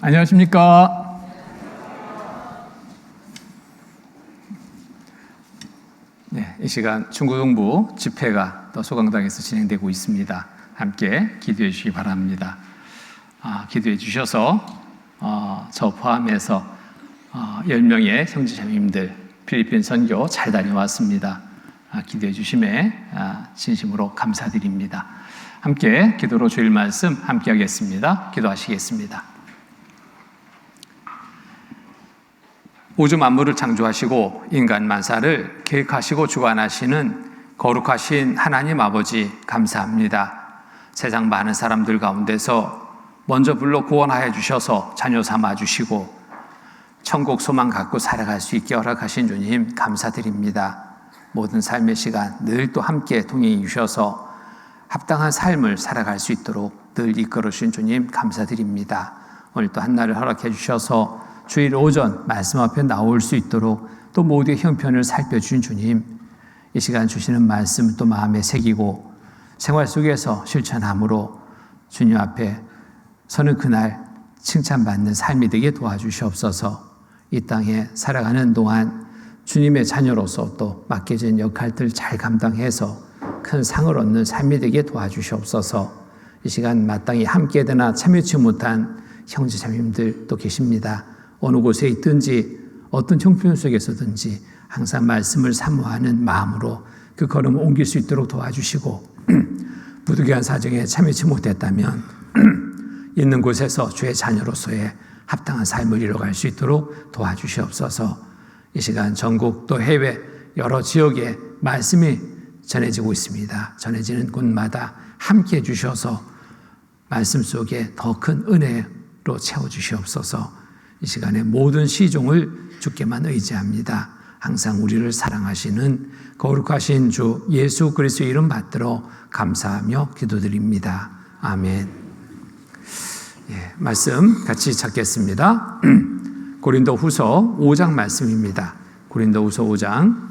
안녕하십니까? 네, 이 시간 충구동부 집회가 또 소강당에서 진행되고 있습니다. 함께 기도해 주시기 바랍니다. 기도해 주셔서 저 포함해서 10명의 형제자매님들 필리핀 선교 잘 다녀왔습니다. 기도해 주심에 진심으로 감사드립니다. 함께 기도로 주일 말씀 함께 하겠습니다. 기도하시겠습니다. 우주 만물을 창조하시고 인간 만사를 계획하시고 주관하시는 거룩하신 하나님 아버지 감사합니다. 세상 많은 사람들 가운데서 먼저 불러 구원하여 주셔서 자녀 삼아 주시고 천국 소망 갖고 살아갈 수 있게 허락하신 주님 감사드립니다. 모든 삶의 시간 늘 또 함께 동행해 주셔서 합당한 삶을 살아갈 수 있도록 늘 이끌어 주신 주님 감사드립니다. 오늘 또 한날을 허락해 주셔서 주일 오전 말씀 앞에 나올 수 있도록 또 모두의 형편을 살펴주신 주님, 이 시간 주시는 말씀 또 마음에 새기고 생활 속에서 실천함으로 주님 앞에 서는 그날 칭찬받는 삶이 되게 도와주시옵소서. 이 땅에 살아가는 동안 주님의 자녀로서 또 맡겨진 역할들 잘 감당해서 큰 상을 얻는 삶이 되게 도와주시옵소서. 이 시간 마땅히 함께 되나 참여치 못한 형제자매님들 또 계십니다. 어느 곳에 있든지 어떤 형편 속에서든지 항상 말씀을 사모하는 마음으로 그 걸음을 옮길 수 있도록 도와주시고 부득이한 사정에 참여치 못했다면 있는 곳에서 주의 자녀로서의 합당한 삶을 이뤄갈 수 있도록 도와주시옵소서. 이 시간 전국 또 해외 여러 지역에 말씀이 전해지고 있습니다. 전해지는 곳마다 함께해 주셔서 말씀 속에 더 큰 은혜로 채워주시옵소서. 이 시간에 모든 시종을 주께만 의지합니다. 항상 우리를 사랑하시는 거룩하신 주 예수 그리스도의 이름 받들어 감사하며 기도드립니다. 아멘. 말씀 같이 찾겠습니다. 고린도후서 5장 말씀입니다. 고린도후서 5장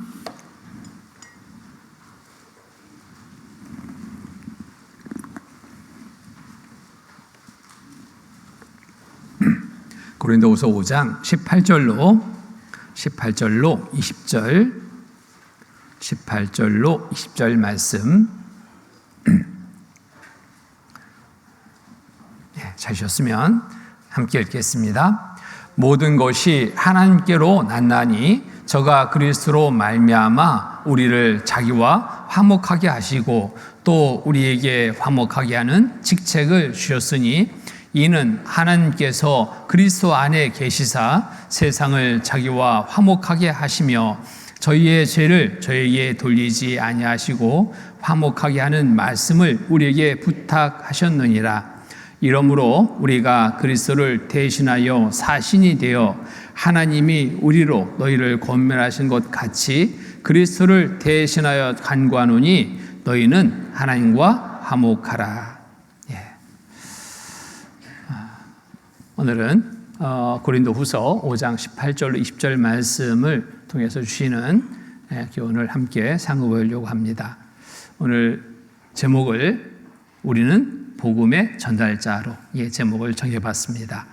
고린도후서 5장 18절로 20절 말씀 찾으셨으면 함께 읽겠습니다. 모든 것이 하나님께로 났나니 저가 그리스도로 말미암아 우리를 자기와 화목하게 하시고 또 우리에게 화목하게 하는 직책을 주셨으니 이는 하나님께서 그리스도 안에 계시사 세상을 자기와 화목하게 하시며 저희의 죄를 저에게 돌리지 아니하시고 화목하게 하는 말씀을 우리에게 부탁하셨느니라. 이러므로 우리가 그리스도를 대신하여 사신이 되어 하나님이 우리로 너희를 권면하신 것 같이 그리스도를 대신하여 간구하노니 너희는 하나님과 화목하라. 오늘은 고린도후서 5장 18절로 20절 말씀을 통해서 주시는 교훈을 함께 상고하려고 합니다. 오늘 제목을 우리는 복음의 전달자로 제목을 정해봤습니다.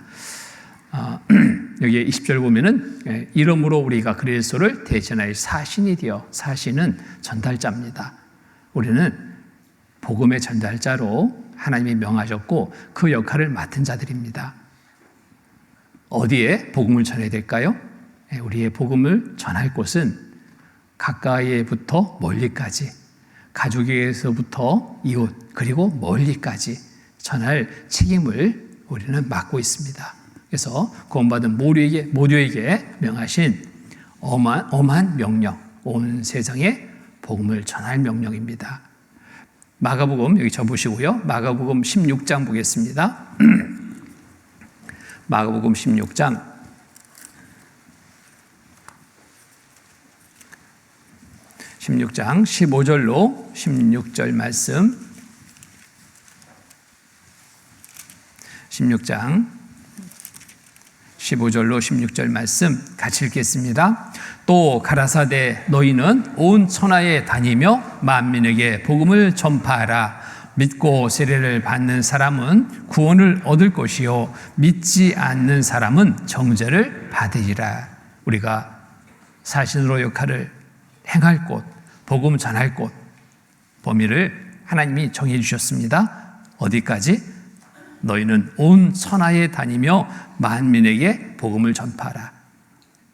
여기 20절 보면은 이러므로 우리가 그리스도를 대신하여 사신이 되어, 사신은 전달자입니다. 우리는 복음의 전달자로 하나님이 명하셨고 그 역할을 맡은 자들입니다. 어디에 복음을 전해야 될까요? 우리의 복음을 전할 곳은 가까이부터 멀리까지, 가족에서부터 이웃, 그리고 멀리까지 전할 책임을 우리는 맡고 있습니다. 그래서 구원받은 모두에게 명하신 엄한 명령, 온 세상에 복음을 전할 명령입니다. 마가복음 여기 접으시고요. 마가복음 16장 보겠습니다. 마가복음 16장 15절로 16절 말씀 16장 15절로 16절 말씀 같이 읽겠습니다. 또 가라사대 너희는 온 천하에 다니며 만민에게 복음을 전파하라. 믿고 세례를 받는 사람은 구원을 얻을 것이요 믿지 않는 사람은 정죄를 받으리라. 우리가 사신으로 역할을 행할 곳, 복음 전할 곳, 범위를 하나님이 정해 주셨습니다. 어디까지? 너희는 온 천하에 다니며 만민에게 복음을 전파하라.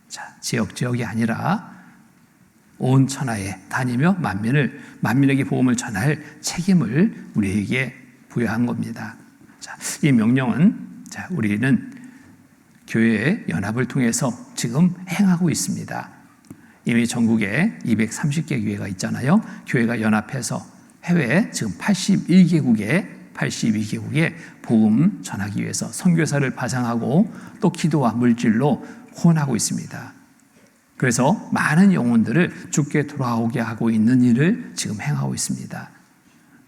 자, 지역이 아니라 온 천하에 다니며 만민에게 복음을 전할 책임을 우리에게 부여한 겁니다. 자, 이 명령은 우리는 교회의 연합을 통해서 지금 행하고 있습니다. 이미 전국에 230개 교회가 있잖아요. 교회가 연합해서 해외 지금 82개국에 복음 전하기 위해서 선교사를 파송하고 또 기도와 물질로 후원하고 있습니다. 그래서 많은 영혼들을 주께 돌아오게 하고 있는 일을 지금 행하고 있습니다.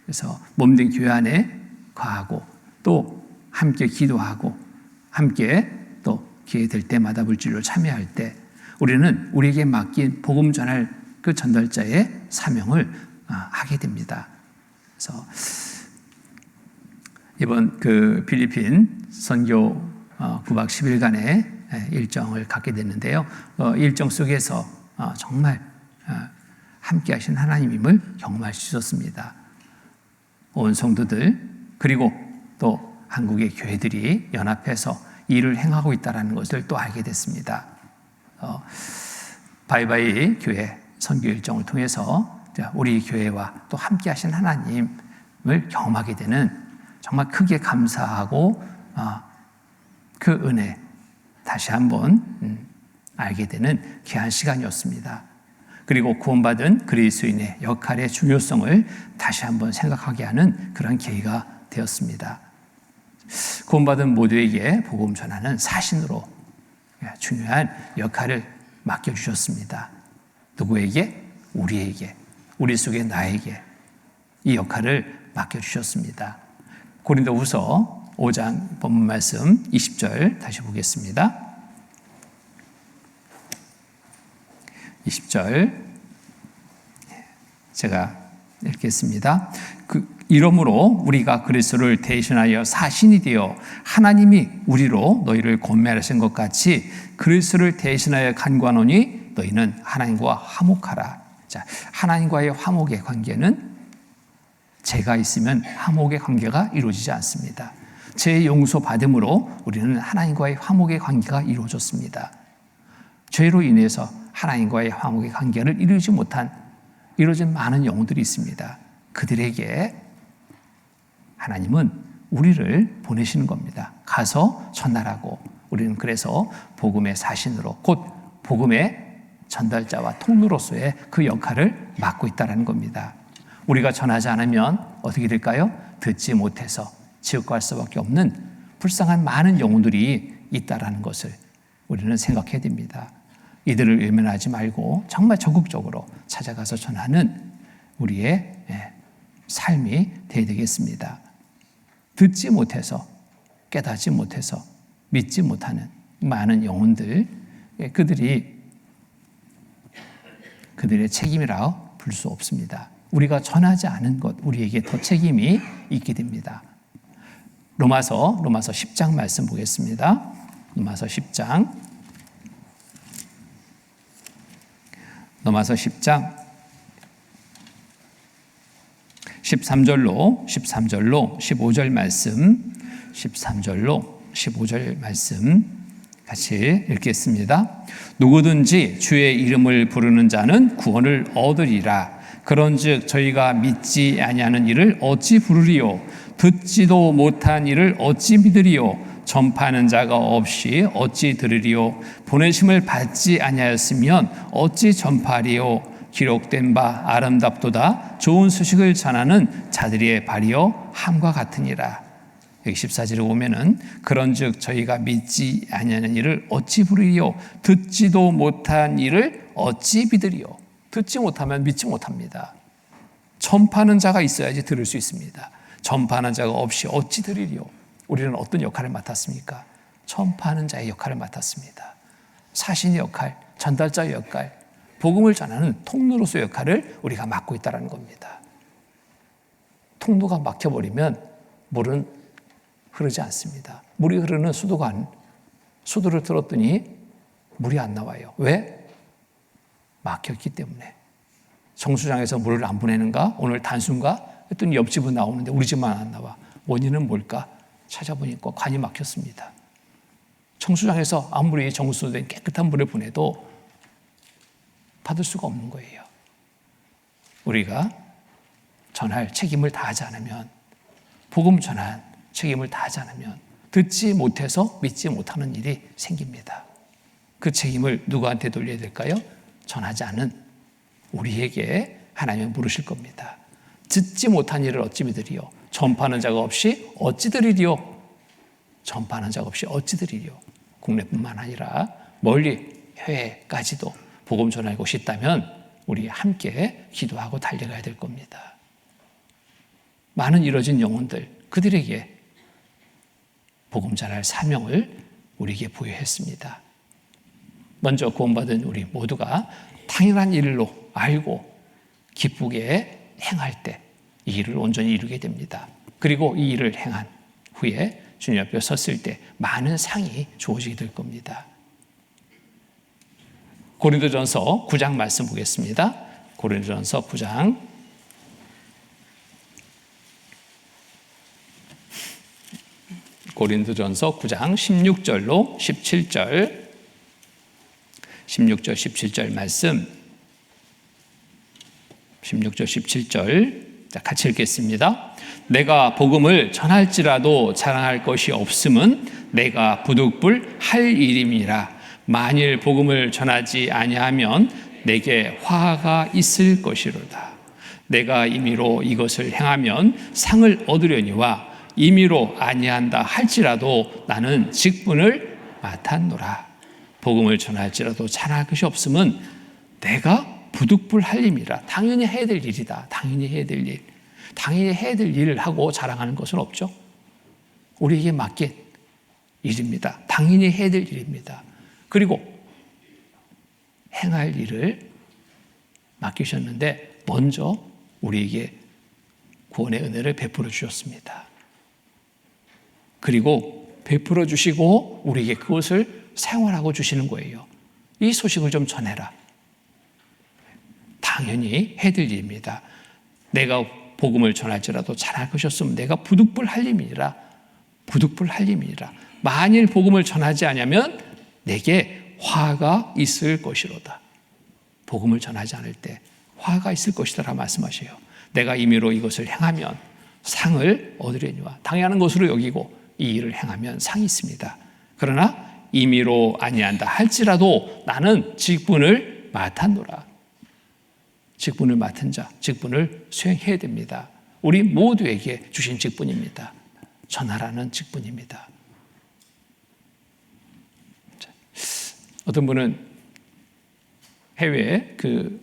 그래서 몸된 교회 안에 거하고 또 함께 기도하고 함께 또 기회 될 때마다 물질로 참여할 때 우리는 우리에게 맡긴 복음 전할 그 전달자의 사명을 하게 됩니다. 그래서 이번 그 필리핀 선교 9박 10일간의 일정을 갖게 됐는데요. 일정 속에서 정말 함께 하신 하나님임을 경험할 수 있었습니다. 온 성도들 그리고 또 한국의 교회들이 연합해서 일을 행하고 있다는 것을 또 알게 됐습니다. 바이바이 교회 선교 일정을 통해서 우리 교회와 또 함께 하신 하나님을 경험하게 되는 정말 크게 감사하고 그 은혜 다시 한번 알게 되는 귀한 시간이었습니다. 그리고 구원받은 그리스도인의 역할의 중요성을 다시 한번 생각하게 하는 그런 계기가 되었습니다. 구원받은 모두에게 복음 전하는 사신으로 중요한 역할을 맡겨주셨습니다. 누구에게? 우리에게, 우리 속에 나에게 이 역할을 맡겨주셨습니다. 고린도후서 5장 본문 말씀 20절 다시 보겠습니다. 20절 제가 읽겠습니다. 이러므로 우리가 그리스도를 대신하여 사신이 되어 하나님이 우리로 너희를 권면하신 것 같이 그리스도를 대신하여 간구하노니 너희는 하나님과 화목하라. 자, 하나님과의 화목의 관계는 죄가 있으면 화목의 관계가 이루어지지 않습니다. 죄의 용서 받음으로 우리는 하나님과의 화목의 관계가 이루어졌습니다. 죄로 인해서 하나님과의 화목의 관계를 이루어진 많은 영혼들이 있습니다. 그들에게 하나님은 우리를 보내시는 겁니다. 가서 전달하고 우리는 그래서 복음의 사신으로 곧 복음의 전달자와 통로로서의 그 역할을 맡고 있다는 겁니다. 우리가 전하지 않으면 어떻게 될까요? 듣지 못해서 지옥 갈 수밖에 없는 불쌍한 많은 영혼들이 있다는 것을 우리는 생각해야 됩니다. 이들을 외면하지 말고 정말 적극적으로 찾아가서 전하는 우리의 삶이 되어야 되겠습니다. 듣지 못해서 깨닫지 못해서 믿지 못하는 많은 영혼들 그들의 책임이라 부를 수 없습니다. 우리가 전하지 않은 것 우리에게 더 책임이 있게 됩니다. 로마서 10장 말씀 보겠습니다. 로마서 10장 13절로 15절 말씀 15절 말씀 같이 읽겠습니다. 누구든지 주의 이름을 부르는 자는 구원을 얻으리라. 그런즉 저희가 믿지 아니하는 이를 어찌 부르리요? 듣지도 못한 이를 어찌 믿으리요? 전파하는 자가 없이 어찌 들으리요? 보내심을 받지 아니하였으면 어찌 전파하리요? 기록된 바 아름답도다 좋은 소식을 전하는 자들의 발이요 함과 같으니라. 여기 14절에 보면은 그런즉 저희가 믿지 아니하는 이를 어찌 부르리요? 듣지도 못한 이를 어찌 믿으리요? 듣지 못하면 믿지 못합니다. 전파하는 자가 있어야지 들을 수 있습니다. 전파하는 자가 없이 어찌 들으리요? 우리는 어떤 역할을 맡았습니까? 전파하는 자의 역할을 맡았습니다. 사신의 역할, 전달자의 역할, 복음을 전하는 통로로서의 역할을 우리가 맡고 있다는 겁니다. 통로가 막혀버리면 물은 흐르지 않습니다. 물이 흐르는 수도관, 수도를 틀었더니 물이 안 나와요. 왜? 막혔기 때문에. 정수장에서 물을 안 보내는가? 오늘 단순가? 했더니 옆집은 나오는데 우리 집만 안 나와. 원인은 뭘까? 찾아보니까 관이 막혔습니다. 정수장에서 아무리 정수된 깨끗한 물을 보내도 받을 수가 없는 거예요. 우리가 전할 책임을 다하지 않으면, 복음 전할 책임을 다하지 않으면 듣지 못해서 믿지 못하는 일이 생깁니다. 그 책임을 누구한테 돌려야 될까요? 전하지 않은 우리에게 하나님은 물으실 겁니다. 듣지 못한 일을 어찌 믿으리요? 전파하는 자가 없이 어찌 들으리요? 전파하는 자가 없이 어찌 들으리요? 국내뿐만 아니라 멀리 해외까지도 복음 전하고 싶다면 우리 함께 기도하고 달려가야 될 겁니다. 많은 잃어진 영혼들, 그들에게 복음 전할 사명을 우리에게 부여했습니다. 먼저 구원받은 우리 모두가 당연한 일로 알고 기쁘게 행할 때 이 일을 온전히 이루게 됩니다. 그리고 이 일을 행한 후에 주님 앞에 섰을 때 많은 상이 주어지게 될 겁니다. 고린도전서 9장 말씀 보겠습니다. 고린도전서 9장 16절로 17절 16절 17절 말씀 16절 17절 같이 읽겠습니다. 내가 복음을 전할지라도 자랑할 것이 없음은 내가 부득불 할 일임이라. 만일 복음을 전하지 아니하면 내게 화가 있을 것이로다. 내가 임의로 이것을 행하면 상을 얻으려니와 임의로 아니한다 할지라도 나는 직분을 맡았노라. 복음을 전할지라도 자랑할 것이 없음은 내가 부득불 할 일이라. 당연히 해야 될 일이다. 당연히 해야 될 일. 당연히 해야 될 일을 하고 자랑하는 것은 없죠. 우리에게 맡긴 일입니다. 당연히 해야 될 일입니다. 그리고 행할 일을 맡기셨는데 먼저 우리에게 구원의 은혜를 베풀어 주셨습니다. 그리고 베풀어 주시고 우리에게 그것을 생활하고 주시는 거예요. 이 소식을 좀 전해라. 당연히 해야 될 일입니다. 내가 복음을 전할지라도 잘할 것이었으면 내가 부득불 할 일이라. 부득불 할 일이라. 만일 복음을 전하지 않으면 내게 화가 있을 것이로다. 복음을 전하지 않을 때 화가 있을 것이다 말씀하셔요. 내가 임의로 이것을 행하면 상을 얻으려니와. 당연한 것으로 여기고 이 일을 행하면 상이 있습니다. 그러나 임의로 아니한다 할지라도 나는 직분을 맡았노라. 직분을 맡은 자, 직분을 수행해야 됩니다. 우리 모두에게 주신 직분입니다. 전하라는 직분입니다. 어떤 분은 해외 그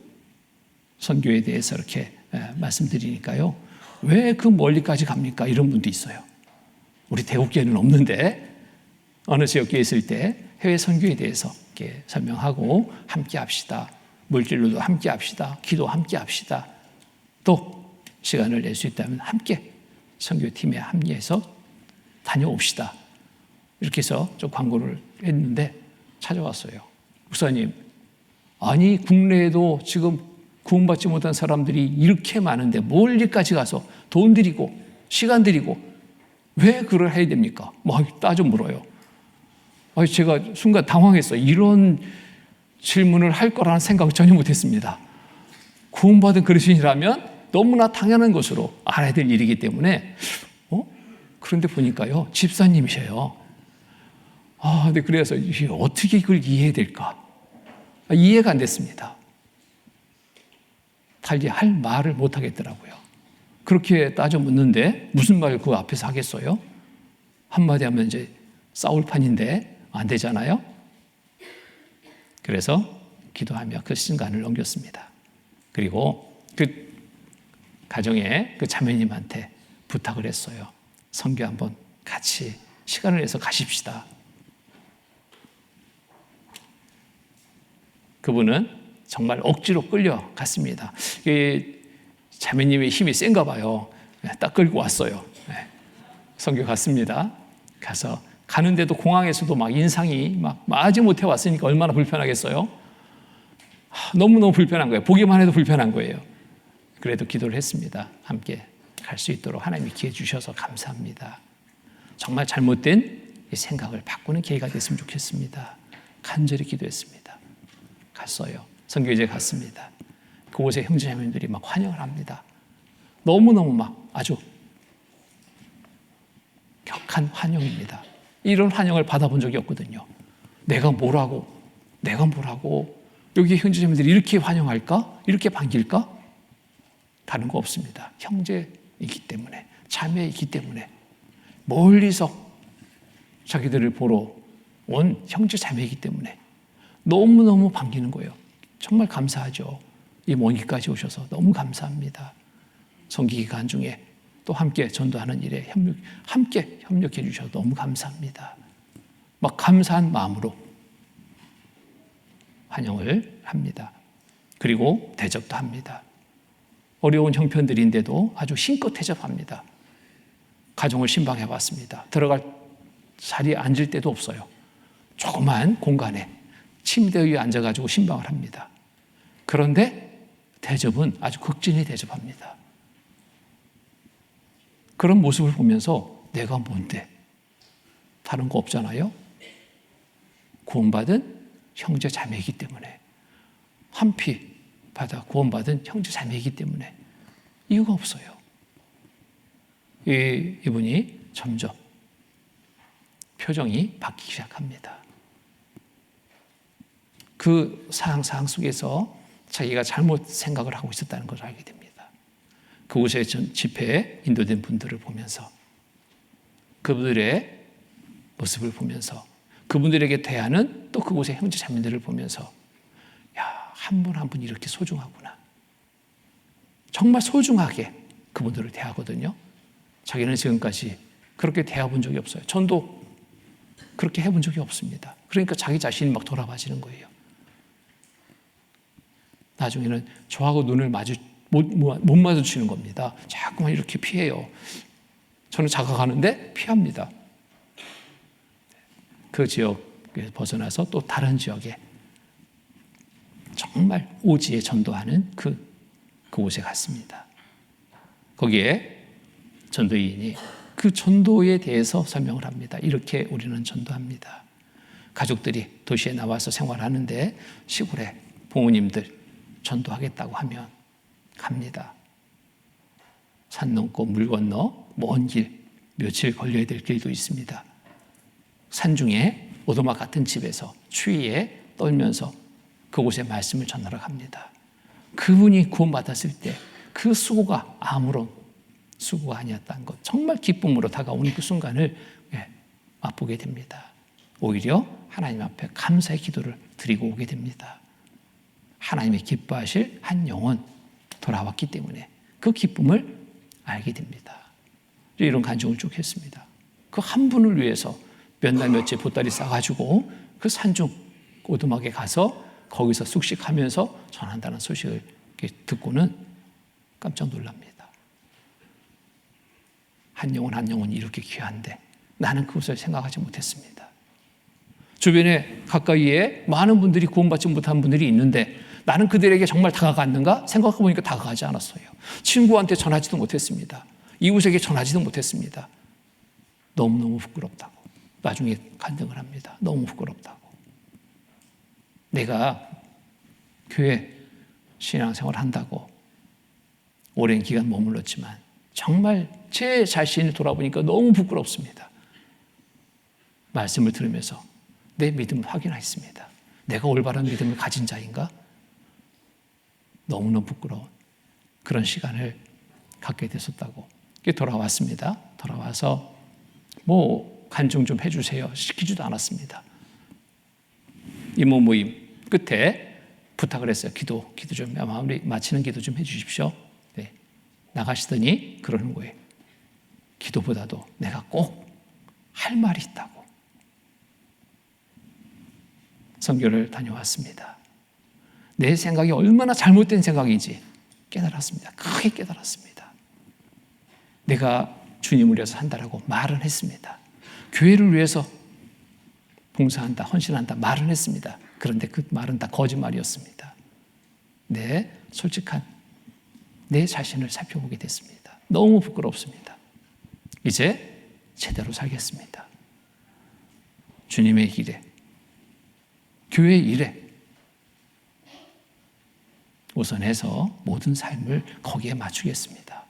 선교에 대해서 이렇게 말씀드리니까요. 왜 그 멀리까지 갑니까? 이런 분도 있어요. 우리 대국교회는 없는데 어느 지역교회 있을 때 해외 선교에 대해서 이렇게 설명하고 함께 합시다. 물질로도 함께 합시다. 기도 함께 합시다. 또 시간을 낼 수 있다면 함께 선교팀에 합류해서 다녀옵시다. 이렇게 해서 좀 광고를 했는데 찾아왔어요. 목사님, 아니 국내에도 지금 구원받지 못한 사람들이 이렇게 많은데 멀리까지 가서 돈 들이고 시간 들이고 왜 그걸 해야 됩니까? 막 따져 물어요. 제가 순간 당황했어요. 이런 질문을 할 거라는 생각을 전혀 못했습니다. 구원받은 그리스도인이라면 너무나 당연한 것으로 알아야 될 일이기 때문에 그런데 보니까요 집사님이셔요. 근데 그래서 어떻게 이걸 이해해야 될까? 이해가 안 됐습니다. 달리 할 말을 못 하겠더라고요. 그렇게 따져 묻는데 무슨 말을 그 앞에서 하겠어요? 한마디 하면 이제 싸울 판인데 안 되잖아요. 그래서 기도하며 그 시간을 넘겼습니다. 그리고 그 가정의 그 자매님한테 부탁을 했어요. 선교 한번 같이 시간을 내서 가십시다. 그분은 정말 억지로 끌려갔습니다. 자매님의 힘이 센가 봐요. 딱 끌고 왔어요. 선교 갔습니다. 가서 가는데도 공항에서도 막 인상이 막 마지 못해 왔으니까 얼마나 불편하겠어요. 너무너무 불편한 거예요. 보기만 해도 불편한 거예요. 그래도 기도를 했습니다. 함께 갈 수 있도록 하나님이 기회 주셔서 감사합니다. 정말 잘못된 생각을 바꾸는 기회가 됐으면 좋겠습니다. 간절히 기도했습니다. 갔어요. 선교지에 갔습니다. 그곳에 형제자매들이 막 환영을 합니다. 너무너무 막 아주 격한 환영입니다. 이런 환영을 받아본 적이 없거든요. 내가 뭐라고 여기 형제자매들이 이렇게 환영할까? 이렇게 반길까? 다른 거 없습니다. 형제이기 때문에, 자매이기 때문에, 멀리서 자기들을 보러 온 형제 자매이기 때문에 너무너무 반기는 거예요. 정말 감사하죠. 이 먼 길까지 오셔서 너무 감사합니다. 선기 기간 중에 또 함께 전도하는 일에 함께 협력해 주셔서 너무 감사합니다. 막 감사한 마음으로 환영을 합니다. 그리고 대접도 합니다. 어려운 형편들인데도 아주 힘껏 대접합니다. 가정을 신방해 봤습니다. 들어갈 자리에 앉을 데도 없어요. 조그만 공간에 침대 위에 앉아가지고 신방을 합니다. 그런데 대접은 아주 극진히 대접합니다. 그런 모습을 보면서 내가 뭔데? 다른 거 없잖아요. 구원받은 형제 자매이기 때문에, 한 피 받아 구원받은 형제 자매이기 때문에 이유가 없어요. 이분이 점점 표정이 바뀌기 시작합니다. 그 상황 속에서 자기가 잘못 생각을 하고 있었다는 것을 알게 됩니다. 그곳의 집회에 인도된 분들을 보면서, 그분들의 모습을 보면서, 그분들에게 대하는 또 그곳의 형제 자매들을 보면서, 야, 한 분 한 분 이렇게 소중하구나. 정말 소중하게 그분들을 대하거든요. 자기는 지금까지 그렇게 대해본 적이 없어요. 전도 그렇게 해본 적이 없습니다. 그러니까 자기 자신이 막 돌아봐지는 거예요. 나중에는 저하고 눈을 못 마주치는 겁니다. 자꾸만 이렇게 피해요. 저는 자각하는데 피합니다. 그 지역에 벗어나서 또 다른 지역에 정말 오지에 전도하는 그곳에 갔습니다. 거기에 전도인이 그 전도에 대해서 설명을 합니다. 이렇게 우리는 전도합니다. 가족들이 도시에 나와서 생활하는데 시골에 부모님들 전도하겠다고 하면 갑니다. 산 넘고 물 건너 먼 길, 며칠 걸려야 될 길도 있습니다. 산중에 오두막 같은 집에서 추위에 떨면서 그곳에 말씀을 전하러 갑니다. 그분이 구원받았을 때 그 수고가 아무런 수고가 아니었다는 것, 정말 기쁨으로 다가오는 그 순간을 맛보게 됩니다. 오히려 하나님 앞에 감사의 기도를 드리고 오게 됩니다. 하나님이 기뻐하실 한 영혼 돌아왔기 때문에 그 기쁨을 알게 됩니다. 이런 간증을 쭉 했습니다. 그 한 분을 위해서 몇 날 며칠 보따리 싸가지고 그 산중 오두막에 가서 거기서 숙식하면서 전한다는 소식을 듣고는 깜짝 놀랍니다. 한 영혼 한 영혼이 이렇게 귀한데 나는 그것을 생각하지 못했습니다. 주변에 가까이에 많은 분들이 구원받지 못한 분들이 있는데 나는 그들에게 정말 다가갔는가? 생각해보니까 다가가지 않았어요. 친구한테 전하지도 못했습니다. 이웃에게 전하지도 못했습니다. 너무너무 부끄럽다고. 나중에 간증을 합니다. 너무 부끄럽다고. 내가 교회 신앙생활 한다고 오랜 기간 머물렀지만 정말 제 자신을 돌아보니까 너무 부끄럽습니다. 말씀을 들으면서 내 믿음을 확인했습니다. 내가 올바른 믿음을 가진 자인가? 너무너무 부끄러운 그런 시간을 갖게 됐었다고. 돌아왔습니다. 돌아와서 간증 좀 해주세요. 시키지도 않았습니다. 이모 모임 끝에 부탁을 했어요. 기도 좀, 마무리 마치는 기도 좀 해주십시오. 네. 나가시더니 그러는 거예요. 기도보다도 내가 꼭 할 말이 있다고. 선교를 다녀왔습니다. 내 생각이 얼마나 잘못된 생각인지 깨달았습니다. 크게 깨달았습니다. 내가 주님을 위해서 산다라고 말은 했습니다. 교회를 위해서 봉사한다, 헌신한다 말은 했습니다. 그런데 그 말은 다 거짓말이었습니다. 솔직한 내 자신을 살펴보게 됐습니다. 너무 부끄럽습니다. 이제 제대로 살겠습니다. 주님의 일에, 교회 일에 우선해서 모든 삶을 거기에 맞추겠습니다.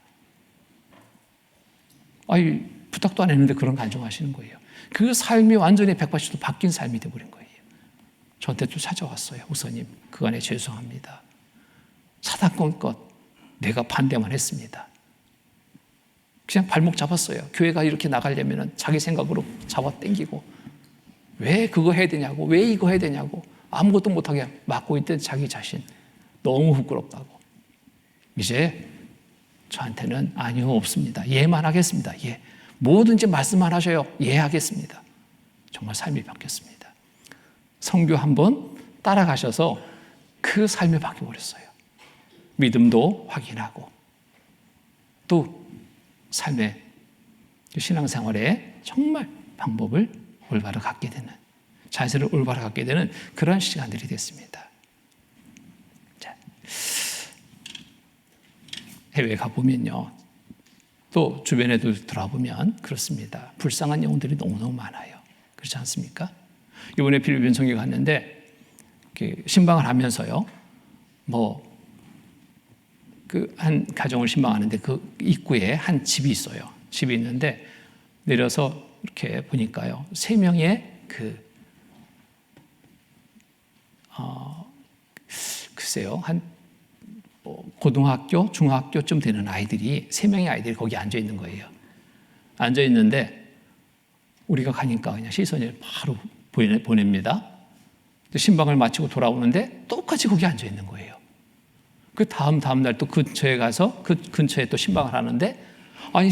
부탁도 안 했는데 그런 간증하시는 거예요. 그 삶이 완전히 180도 바뀐 삶이 되어버린 거예요. 저한테 또 찾아왔어요. 목사님, 그간에 죄송합니다. 사단권껏 내가 반대만 했습니다. 그냥 발목 잡았어요. 교회가 이렇게 나가려면 자기 생각으로 잡아 당기고, 왜 그거 해야 되냐고, 왜 이거 해야 되냐고, 아무것도 못하게 막고 있던 자기 자신, 너무 부끄럽다고. 이제 저한테는 아니요, 없습니다. 예만 하겠습니다. 예. 뭐든지 말씀만 하셔요. 예 하겠습니다. 정말 삶이 바뀌었습니다. 선교 한번 따라가셔서 그 삶이 바뀌어버렸어요. 믿음도 확인하고 또 삶의 신앙생활에 정말 방법을 올바로 갖게 되는, 자세를 올바로 갖게 되는 그런 시간들이 됐습니다. 자, 해외에 가보면요, 또 주변에도 돌아보면 그렇습니다. 불쌍한 영혼들이 너무너무 많아요. 그렇지 않습니까? 이번에 필리핀 선교 갔는데 신방을 하면서요, 한 가정을 신방하는데 그 입구에 한 집이 있어요. 집이 있는데 내려서 이렇게 보니까요, 3명의 글쎄요, 고등학교, 중학교쯤 되는 아이들이, 3명의 아이들이 거기 앉아 있는 거예요. 앉아 있는데 우리가 가니까 그냥 시선을 바로 보냅니다. 신방을 마치고 돌아오는데 똑같이 거기 앉아 있는 거예요. 그 다음 날 또 근처에 가서 그 근처에 또 신방을 하는데,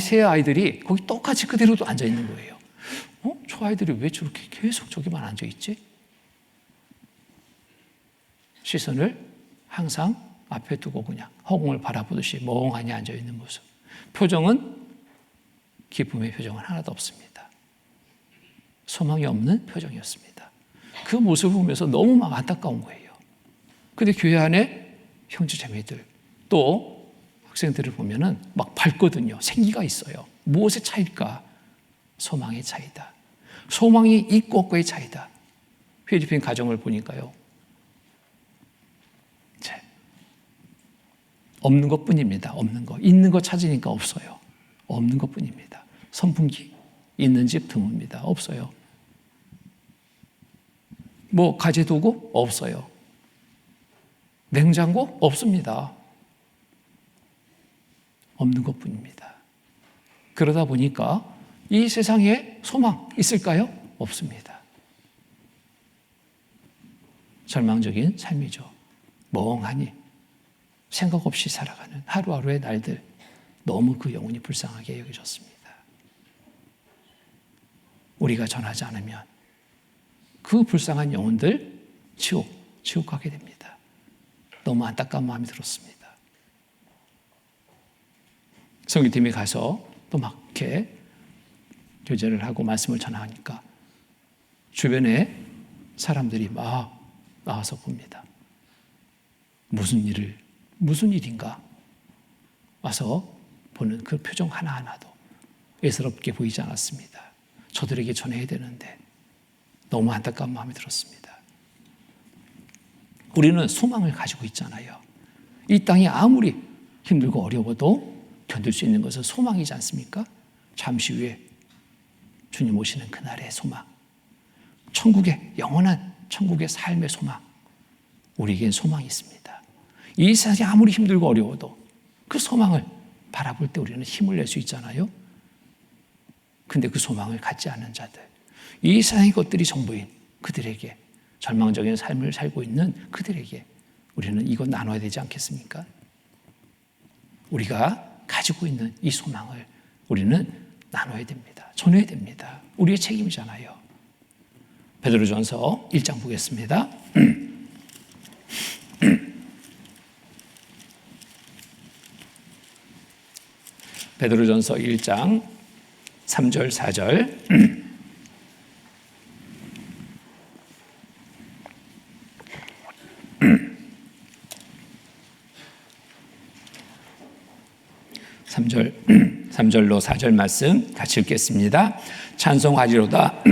세 아이들이 거기 똑같이 그대로 또 앉아 있는 거예요. 저 아이들이 왜 저렇게 계속 저기만 앉아 있지? 시선을 항상 앞에 두고 그냥 허공을 바라보듯이 멍하니 앉아 있는 모습. 표정은, 기쁨의 표정은 하나도 없습니다. 소망이 없는 표정이었습니다. 그 모습을 보면서 너무 막 안타까운 거예요. 근데 교회 안에 형제 자매들, 또 학생들을 보면은 막 밝거든요. 생기가 있어요. 무엇의 차이일까? 소망의 차이다. 소망이 있고 없고의 차이다. 필리핀 가정을 보니까요, 없는 것뿐입니다. 없는 거. 있는 거 찾으니까 없어요. 없는 것뿐입니다. 선풍기 있는 집 드뭅니다. 없어요. 가재도구 없어요. 냉장고 없습니다. 없는 것뿐입니다. 그러다 보니까 이 세상에 소망 있을까요? 없습니다. 절망적인 삶이죠. 멍하니 생각 없이 살아가는 하루하루의 날들, 너무 그 영혼이 불쌍하게 여겨졌습니다. 우리가 전하지 않으면 그 불쌍한 영혼들 지옥 가게 됩니다. 너무 안타까운 마음이 들었습니다. 선교팀이 가서 또 막 이렇게 교제를 하고 말씀을 전하니까 주변에 사람들이 막 나와서 봅니다. 무슨 일인가? 와서 보는 그 표정 하나하나도 애스럽게 보이지 않았습니다. 저들에게 전해야 되는데 너무 안타까운 마음이 들었습니다. 우리는 소망을 가지고 있잖아요. 이 땅이 아무리 힘들고 어려워도 견딜 수 있는 것은 소망이지 않습니까? 잠시 후에 주님 오시는 그날의 소망, 천국의 영원한 천국의 삶의 소망, 우리에겐 소망이 있습니다. 이 세상이 아무리 힘들고 어려워도 그 소망을 바라볼 때 우리는 힘을 낼 수 있잖아요. 근데 그 소망을 갖지 않는 자들, 이 세상의 것들이 전부인 그들에게, 절망적인 삶을 살고 있는 그들에게 우리는 이거 나눠야 되지 않겠습니까? 우리가 가지고 있는 이 소망을 우리는 나눠야 됩니다. 전해야 됩니다. 우리의 책임이잖아요. 베드로전서 1장 보겠습니다. 베드로전서 1장 3절 4절. 삼절로 4절 말씀 같이 읽겠습니다. 찬송하리로다.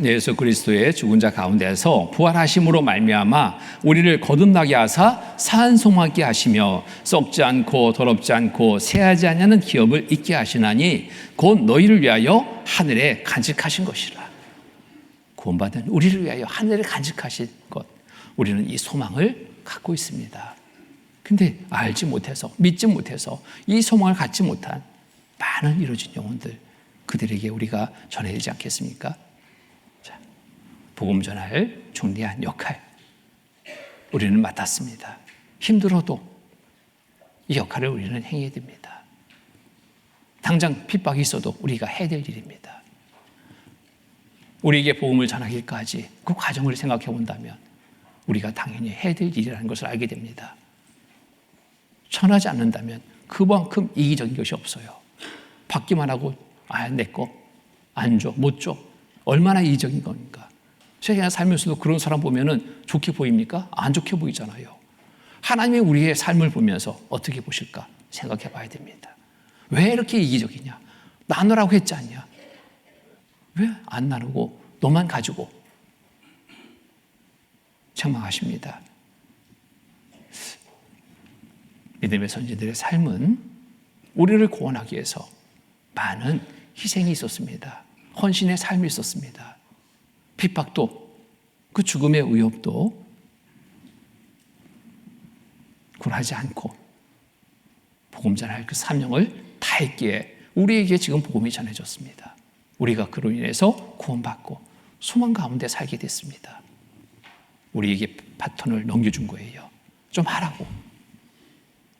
예수 그리스도의 죽은 자 가운데서 부활하심으로 말미암아 우리를 거듭나게 하사 산송하게 하시며 썩지 않고 더럽지 않고 새하지 아니하는 기업을 잊게 하시나니 곧 너희를 위하여 하늘에 간직하신 것이라. 구원받은 우리를 위하여 하늘에 간직하신 것, 우리는 이 소망을 갖고 있습니다. 근데 알지 못해서, 믿지 못해서 이 소망을 갖지 못한 많은 이루어진 영혼들, 그들에게 우리가 전해야 되지 않겠습니까? 자, 복음 전할 중대한 역할 우리는 맡았습니다. 힘들어도 이 역할을 우리는 행해야 됩니다. 당장 핍박이 있어도 우리가 해야 될 일입니다. 우리에게 복음을 전하기까지 그 과정을 생각해 본다면 우리가 당연히 해야 될 일이라는 것을 알게 됩니다. 전하지 않는다면 그만큼 이기적인 것이 없어요. 받기만 하고 내 거 안 줘, 못 줘. 얼마나 이기적인 겁니까? 제가 살면서도 그런 사람 보면은 좋게 보입니까? 안 좋게 보이잖아요. 하나님이 우리의 삶을 보면서 어떻게 보실까 생각해 봐야 됩니다. 왜 이렇게 이기적이냐? 나누라고 했지 않냐? 왜 안 나누고 너만 가지고? 책망하십니다. 믿음의 선지들의 삶은 우리를 구원하기 위해서 많은 희생이 있었습니다. 헌신의 삶이 있었습니다. 핍박도, 그 죽음의 위협도 굴하지 않고 복음 전할 그 사명을 다했기에 우리에게 지금 복음이 전해졌습니다. 우리가 그로 인해서 구원받고 소망 가운데 살게 됐습니다. 우리에게 바톤을 넘겨준 거예요. 좀 하라고.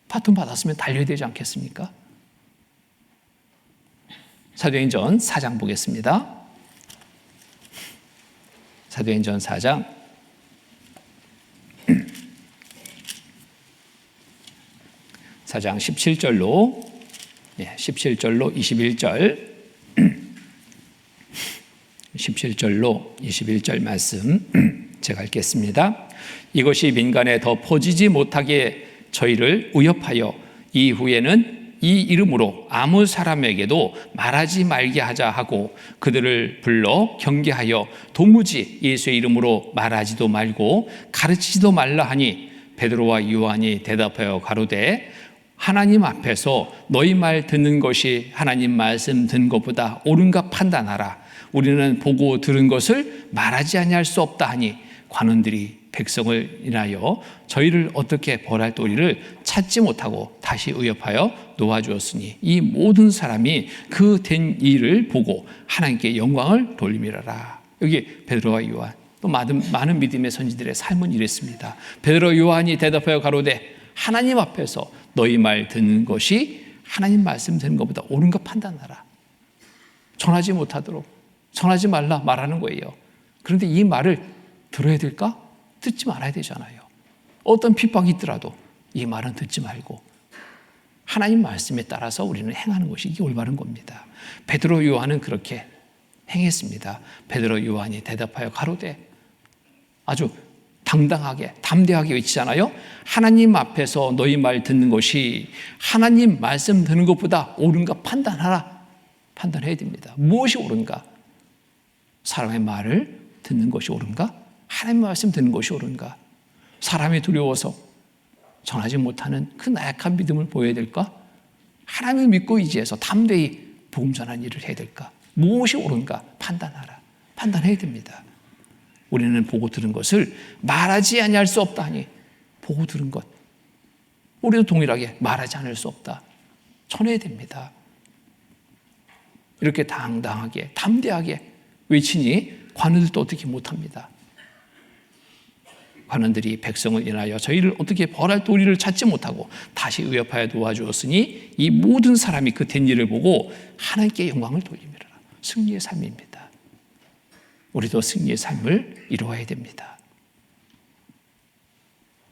바톤 받았으면 달려야 되지 않겠습니까? 사도행전 4장 보겠습니다. 사도행전 4장 17절로 21절 17절로 21절 말씀 제가 읽겠습니다. 이것이 민간에 더 퍼지지 못하게 저희를 위협하여 이후에는 이 이름으로 아무 사람에게도 말하지 말게 하자 하고 그들을 불러 경계하여 도무지 예수의 이름으로 말하지도 말고 가르치지도 말라 하니 베드로와 요한이 대답하여 가로되 하나님 앞에서 너희 말 듣는 것이 하나님 말씀 듣는 것보다 옳은가 판단하라. 우리는 보고 들은 것을 말하지 아니할 수 없다 하니 관원들이 백성을 인하여 저희를 어떻게 벌할 도리를 찾지 못하고 다시 의협하여 놓아주었으니 이 모든 사람이 그 된 일을 보고 하나님께 영광을 돌리미라. 여기 베드로와 요한 또 많은 믿음의 선지들의 삶은 이랬습니다. 베드로 요한이 대답하여 가로되 하나님 앞에서 너희 말 듣는 것이 하나님 말씀 듣는 것보다 옳은가 판단하라. 전하지 못하도록 전하지 말라 말하는 거예요. 그런데 이 말을 들어야 될까? 듣지 말아야 되잖아요. 어떤 핍박이 있더라도 이 말은 듣지 말고 하나님 말씀에 따라서 우리는 행하는 것이 이게 올바른 겁니다. 베드로 요한은 그렇게 행했습니다. 베드로 요한이 대답하여 가로되 아주 당당하게 담대하게 외치잖아요. 하나님 앞에서 너희 말 듣는 것이 하나님 말씀 듣는 것보다 옳은가 판단하라. 판단해야 됩니다. 무엇이 옳은가? 사람의 말을 듣는 것이 옳은가? 하나님의 말씀 듣는 것이 옳은가? 사람이 두려워서 전하지 못하는 그 나약한 믿음을 보여야 될까? 하나님을 믿고 의지해서 담대히 복음 전하는 일을 해야 될까? 무엇이 옳은가? 판단하라. 판단해야 됩니다. 우리는 보고 들은 것을 말하지 아니할 수 없다 하니 보고 들은 것 우리도 동일하게 말하지 않을 수 없다. 전해야 됩니다. 이렇게 당당하게 담대하게 외치니 관원들도 어떻게 못합니다. 관원들이 백성을 인하여 저희를 어떻게 벌할 도리를 찾지 못하고 다시 의협하여 도와주었으니 이 모든 사람이 그 된 일을 보고 하나님께 영광을 돌리미라. 승리의 삶입니다. 우리도 승리의 삶을 이루어야 됩니다.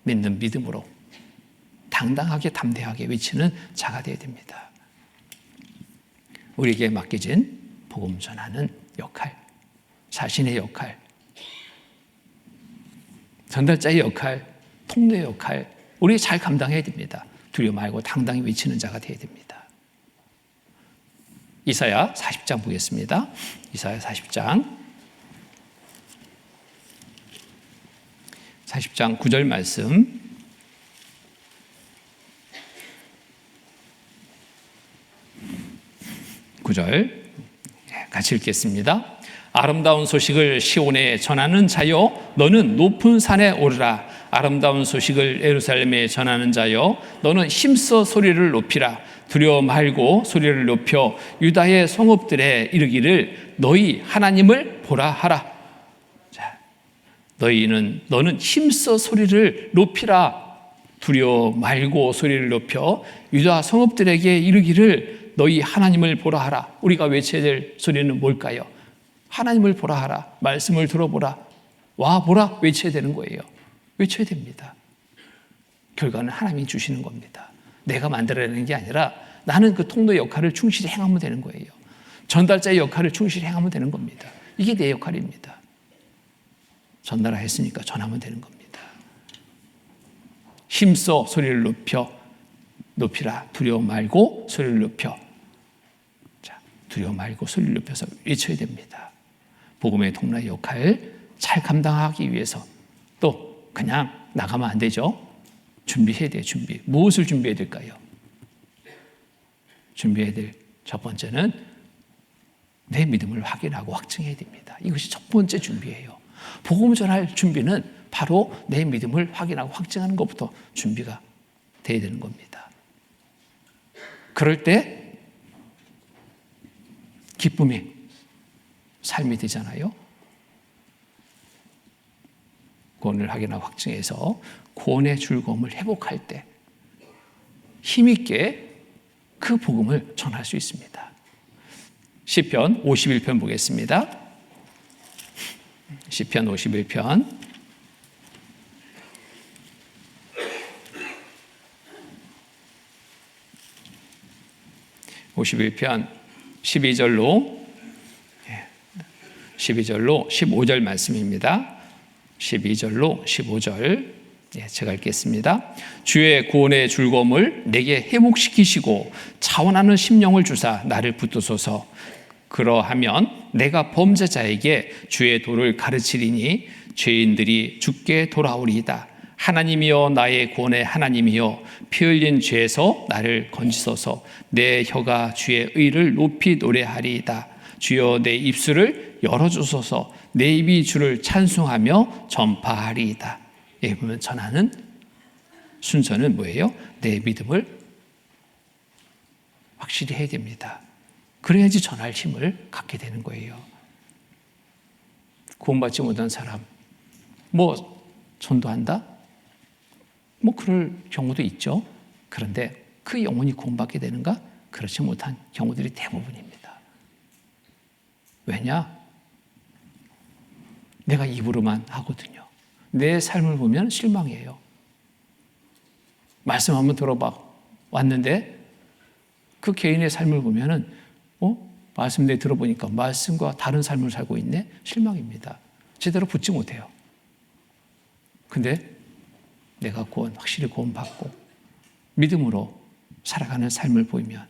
믿는 믿음으로 당당하게 담대하게 외치는 자가 되어야 됩니다. 우리에게 맡겨진 복음 전하는 역할, 자신의 역할, 전달자의 역할, 통로의 역할, 우리 잘 감당해야 됩니다. 두려워 말고 당당히 외치는 자가 되어야 됩니다. 이사야 40장 보겠습니다. 이사야 40장 9절 말씀. 같이 읽겠습니다. 아름다운 소식을 시온에 전하는 자여 너는 높은 산에 오르라. 아름다운 소식을 예루살렘에 전하는 자여 너는 힘써 소리를 높이라. 두려워 말고 소리를 높여 유다의 성읍들에 이르기를 너희 하나님을 보라 하라. 자, 너는 힘써 소리를 높이라. 두려워 말고 소리를 높여 유다 성읍들에게 이르기를 너희 하나님을 보라 하라. 우리가 외쳐야 될 소리는 뭘까요? 하나님을 보라 하라. 말씀을 들어보라. 와 보라. 외쳐야 되는 거예요. 외쳐야 됩니다. 결과는 하나님이 주시는 겁니다. 내가 만들어내는 게 아니라 나는 그 통로의 역할을 충실히 행하면 되는 거예요. 전달자의 역할을 충실히 행하면 되는 겁니다. 이게 내 역할입니다. 전달을 했으니까 전하면 되는 겁니다. 힘써 소리를 높이라. 두려워 말고 소리를 높여. 자, 두려워 말고 소리를 높여서 외쳐야 됩니다. 복음의 통로의 역할 잘 감당하기 위해서 또 그냥 나가면 안 되죠. 준비해야 돼요. 준비. 무엇을 준비해야 될까요? 준비해야 될 첫 번째는 내 믿음을 확인하고 확증해야 됩니다. 이것이 첫 번째 준비예요. 복음을 전할 준비는 바로 내 믿음을 확인하고 확증하는 것부터 준비가 돼야 되는 겁니다. 그럴 때 기쁨의 삶이 되잖아요. 구원을 확인하고 확증해서 구원의 즐거움을 회복할 때 힘있게 그 복음을 전할 수 있습니다. 시편 51편 보겠습니다. 시편 51편 12절로 15절 말씀입니다. 12절로 15절 제가 읽겠습니다. 주의 구원의 즐거움을 내게 회복시키시고 자원하는 심령을 주사 나를 붙드소서. 그러하면 내가 범죄자에게 주의 도를 가르치리니 죄인들이 주께 돌아오리이다. 하나님이여 나의 구원의 하나님이여 피 흘린 죄에서 나를 건지소서. 내 혀가 주의 의를 높이 노래하리이다. 주여 내 입술을 열어주소서. 내 입이 주를 찬송하며 전파하리이다. 여기 보면 전하는 순서는 뭐예요? 내 믿음을 확실히 해야 됩니다. 그래야지 전할 힘을 갖게 되는 거예요. 구원받지 못한 사람, 전도한다? 그럴 경우도 있죠. 그런데 그 영혼이 구원받게 되는가? 그렇지 못한 경우들이 대부분입니다. 왜냐? 내가 입으로만 하거든요. 내 삶을 보면 실망이에요. 말씀 한번 들어봐 왔는데 그 개인의 삶을 보면은 말씀 내 들어보니까 말씀과 다른 삶을 살고 있네? 실망입니다. 제대로 붙지 못해요. 근데 내가 확실히 구원받고 믿음으로 살아가는 삶을 보이면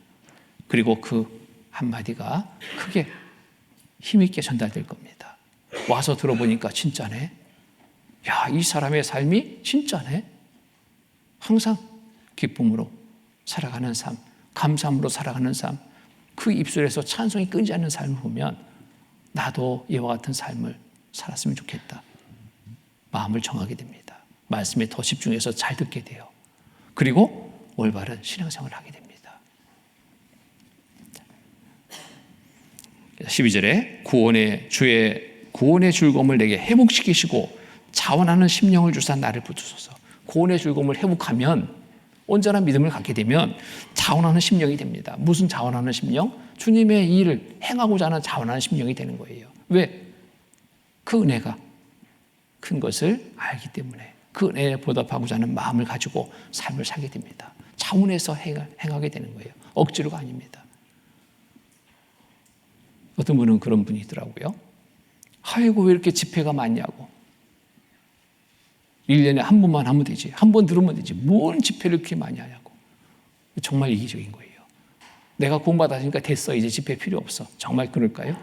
그리고 그 한마디가 크게 힘있게 전달될 겁니다. 와서 들어보니까 진짜네. 야, 이 사람의 삶이 진짜네. 항상 기쁨으로 살아가는 삶, 감사함으로 살아가는 삶, 그 입술에서 찬송이 끊이지 않는 삶을 보면 나도 이와 같은 삶을 살았으면 좋겠다. 마음을 정하게 됩니다. 말씀에 더 집중해서 잘 듣게 돼요. 그리고 올바른 신앙생활을 하게 됩니다. 12절에 주의 구원의 즐거움을 내게 회복시키시고 자원하는 심령을 주사 나를 붙드소서. 구원의 즐거움을 회복하면 온전한 믿음을 갖게 되면 자원하는 심령이 됩니다. 무슨 자원하는 심령? 주님의 일을 행하고자 하는 자원하는 심령이 되는 거예요. 왜? 그 은혜가 큰 것을 알기 때문에, 그 은혜에 보답하고자 하는 마음을 가지고 삶을 살게 됩니다. 차원에서 행하게 되는 거예요. 억지로가 아닙니다. 어떤 분은 그런 분이더라고요. 아이고 왜 이렇게 집회가 많냐고. 1년에 한 번만 하면 되지. 한 번 들으면 되지. 뭔 집회를 그렇게 많이 하냐고. 정말 이기적인 거예요. 내가 구원받았으니까 됐어. 이제 집회 필요 없어. 정말 그럴까요?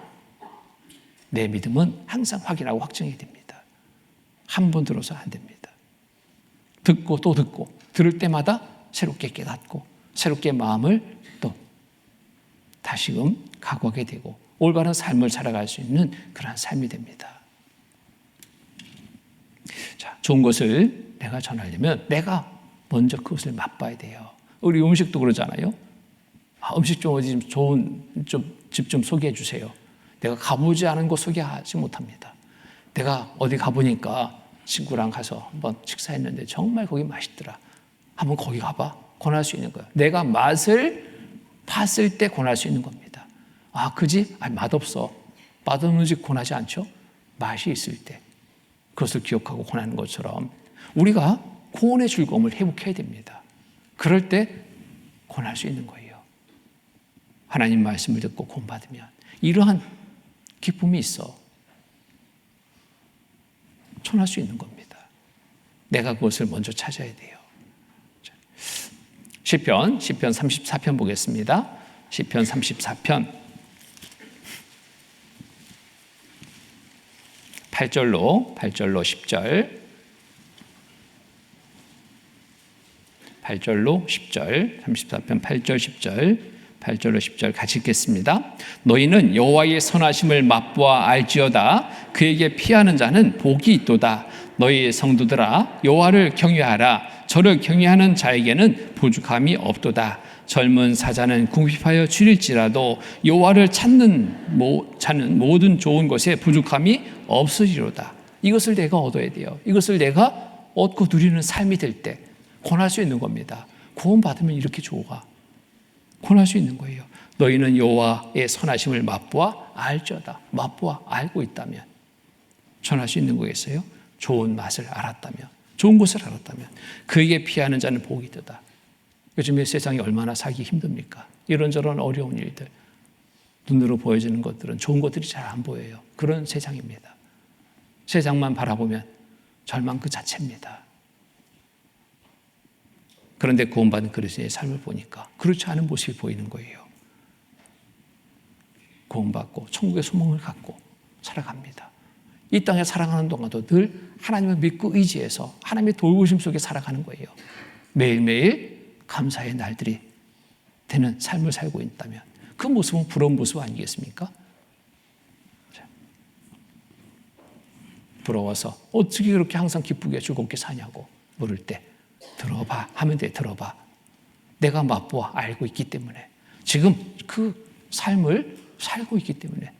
내 믿음은 항상 확인하고 확정해야 됩니다. 한 번 들어서 안 됩니다. 듣고 또 듣고 들을 때마다 새롭게 깨닫고 새롭게 마음을 또 다시금 각오하게 되고 올바른 삶을 살아갈 수 있는 그러한 삶이 됩니다. 자, 좋은 것을 내가 전하려면 내가 먼저 그것을 맛봐야 돼요. 우리 음식도 그러잖아요. 음식 좀 어디 좋은 집 좀 소개해 주세요. 내가 가보지 않은 곳 소개하지 못합니다. 내가 어디 가보니까 친구랑 가서 한번 식사했는데 정말 거기 맛있더라. 한번 거기 가봐. 권할 수 있는 거예요. 내가 맛을 봤을 때 권할 수 있는 겁니다. 아, 그지? 맛없어. 맛없는 집 권하지 않죠? 맛이 있을 때 그것을 기억하고 권하는 것처럼 우리가 구원의 즐거움을 회복해야 됩니다. 그럴 때 권할 수 있는 거예요. 하나님 말씀을 듣고 구원받으면 이러한 기쁨이 있어. 전할 수 있는 겁니다. 내가 그것을 먼저 찾아야 돼요. 시편 34편 보겠습니다. 시편 34편 8절로 10절 8절로 10절 34편 8절 10절 8절로 10절 같이 읽겠습니다. 너희는 여호와의 선하심을 맛보아 알지어다. 그에게 피하는 자는 복이 있도다. 너희 성도들아 여호와를 경외하라. 저를 경외하는 자에게는 부족함이 없도다. 젊은 사자는 궁핍하여 줄일지라도 여호와를 찾는 모든 좋은 것에 부족함이 없으리로다. 이것을 내가 얻어야 돼요. 이것을 내가 얻고 누리는 삶이 될 때 권할 수 있는 겁니다. 구원받으면 이렇게 좋아. 권할 수 있는 거예요. 너희는 여호와의 선하심을 맛보아 알지어다. 맛보아 알고 있다면 전할 수 있는 거겠어요? 좋은 맛을 알았다면, 좋은 것을 알았다면 그에게 피하는 자는 복이 있도다. 요즘에 세상이 얼마나 살기 힘듭니까? 이런저런 어려운 일들, 눈으로 보여지는 것들은 좋은 것들이 잘 안 보여요. 그런 세상입니다. 세상만 바라보면 절망 그 자체입니다. 그런데 구원받은 그리스도의 삶을 보니까 그렇지 않은 모습이 보이는 거예요. 구원받고 천국의 소망을 갖고 살아갑니다. 이 땅에 살아가는 동안도 늘 하나님을 믿고 의지해서 하나님의 돌보심 속에 살아가는 거예요. 매일매일 감사의 날들이 되는 삶을 살고 있다면 그 모습은 부러운 모습 아니겠습니까? 부러워서 어떻게 그렇게 항상 기쁘게 즐겁게 사냐고 물을 때 들어봐 하면 돼. 들어봐. 내가 맛보아 알고 있기 때문에 지금 그 삶을 살고 있기 때문에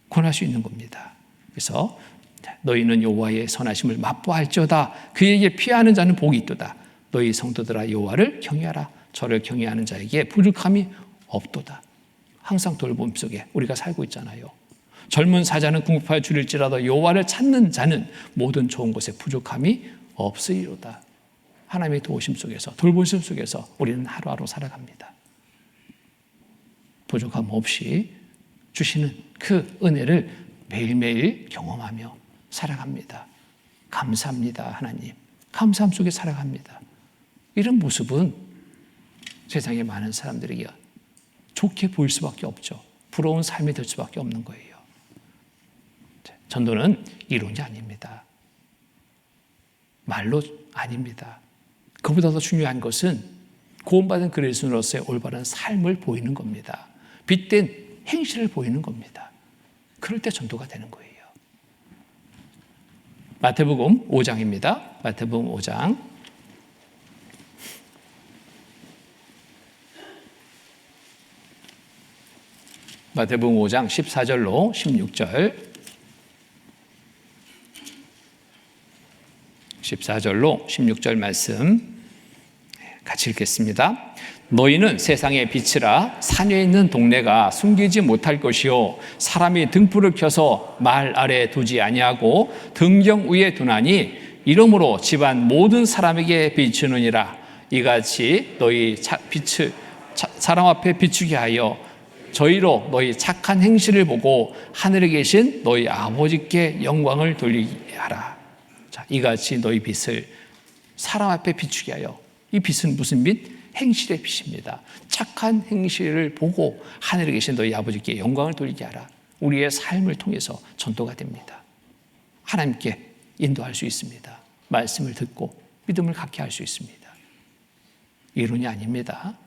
권할 수 있는 겁니다. 그래서 너희는 여호와의 선하심을 맛보아 알지어다. 그에게 피하는 자는 복이 있도다. 너희 성도들아 여호와를 경외하라. 저를 경외하는 자에게 부족함이 없도다. 항상 돌봄 속에 우리가 살고 있잖아요. 젊은 사자는 궁핍하여 줄일지라도 여호와를 찾는 자는 모든 좋은 것에 부족함이 없으리로다. 하나님의 도우심 속에서 돌보심 속에서 우리는 하루하루 살아갑니다. 부족함 없이 주시는 그 은혜를 매일매일 경험하며 살아갑니다. 감사합니다, 하나님. 감사함 속에 살아갑니다. 이런 모습은 세상에 많은 사람들에게 좋게 보일 수밖에 없죠. 부러운 삶이 될 수밖에 없는 거예요. 전도는 이론이 아닙니다. 말로 아닙니다. 그보다 더 중요한 것은 구원받은 그리스도인으로서의 올바른 삶을 보이는 겁니다. 빛된 행실을 보이는 겁니다. 그럴 때 전도가 되는 거예요. 마태복음 5장입니다. 마태복음 5장. 마태복음 5장 14절로 16절. 14절로 16절 말씀 같이 읽겠습니다. 너희는 세상의 빛이라 산에 있는 동네가 숨기지 못할 것이요 사람이 등불을 켜서 말 아래 두지 아니하고 등경 위에 두나니 이름으로 집안 모든 사람에게 비추느니라. 이같이 너희 빛을 사람 앞에 비추게 하여 저희로 너희 착한 행실을 보고 하늘에 계신 너희 아버지께 영광을 돌리게 하라. 자, 이같이 너희 빛을 사람 앞에 비추게 하여. 이 빛은 무슨 빛? 행실의 빛입니다. 착한 행실을 보고 하늘에 계신 너희 아버지께 영광을 돌리게 하라. 우리의 삶을 통해서 전도가 됩니다. 하나님께 인도할 수 있습니다. 말씀을 듣고 믿음을 갖게 할 수 있습니다. 이론이 아닙니다.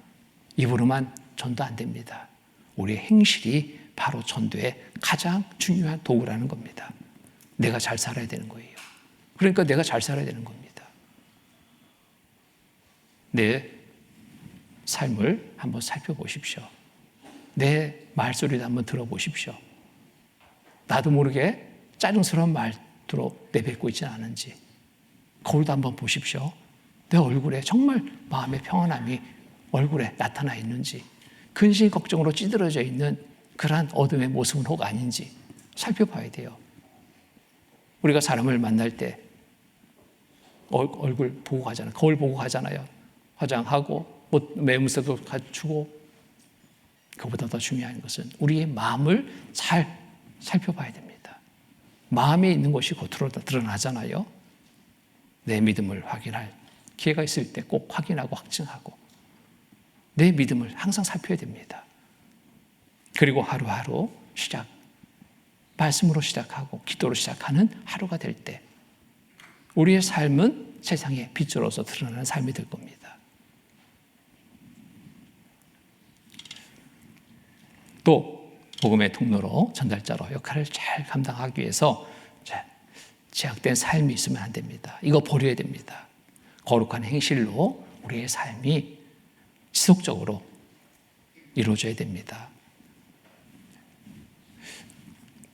입으로만 전도 안 됩니다. 우리의 행실이 바로 전도의 가장 중요한 도구라는 겁니다. 내가 잘 살아야 되는 거예요. 그러니까 내가 잘 살아야 되는 겁니다. 내 삶을 한번 살펴보십시오. 내 말소리도 한번 들어보십시오. 나도 모르게 짜증스러운 말투로 내뱉고 있지는 않은지 거울도 한번 보십시오. 내 얼굴에 정말 마음의 평안함이 얼굴에 나타나 있는지, 근심 걱정으로 찌들어져 있는 그러한 어둠의 모습은 혹 아닌지 살펴봐야 돼요. 우리가 사람을 만날 때 얼굴 보고 가잖아요. 거울 보고 가잖아요. 화장하고 매무새도 갖추고. 그보다 더 중요한 것은 우리의 마음을 잘 살펴봐야 됩니다. 마음에 있는 것이 겉으로 드러나잖아요. 내 믿음을 확인할 기회가 있을 때 꼭 확인하고 확증하고 내 믿음을 항상 살펴야 됩니다. 그리고 하루하루 말씀으로 시작하고 기도로 시작하는 하루가 될 때 우리의 삶은 세상에 빛으로서 드러나는 삶이 될 겁니다. 또 복음의 통로로 전달자로 역할을 잘 감당하기 위해서 제약된 삶이 있으면 안 됩니다. 이거 버려야 됩니다. 거룩한 행실로 우리의 삶이 지속적으로 이루어져야 됩니다.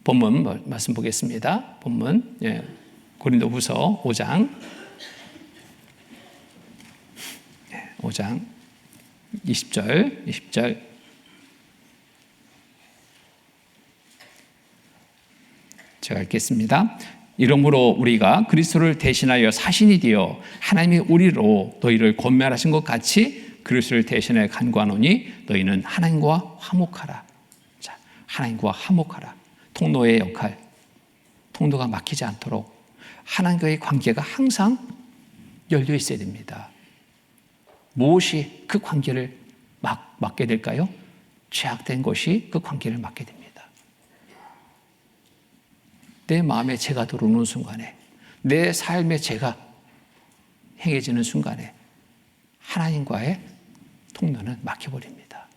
본문 말씀 보겠습니다. 본문 고린도후서 5장 20절 제가 읽겠습니다. 이러므로 우리가 그리스도를 대신하여 사신이 되어 하나님이 우리로 너희를 권면하신 것 같이 그리스도를 대신하여 간구하노니 너희는 하나님과 화목하라. 자, 하나님과 화목하라. 통로의 역할, 통로가 막히지 않도록 하나님과의 관계가 항상 열려 있어야 됩니다. 무엇이 그 관계를 막게 될까요? 죄악된 것이 그 관계를 막게 됩니다. 내 마음에 죄가 들어오는 순간에, 내 삶에 죄가 행해지는 순간에 하나님과의 통로는 막혀버립니다.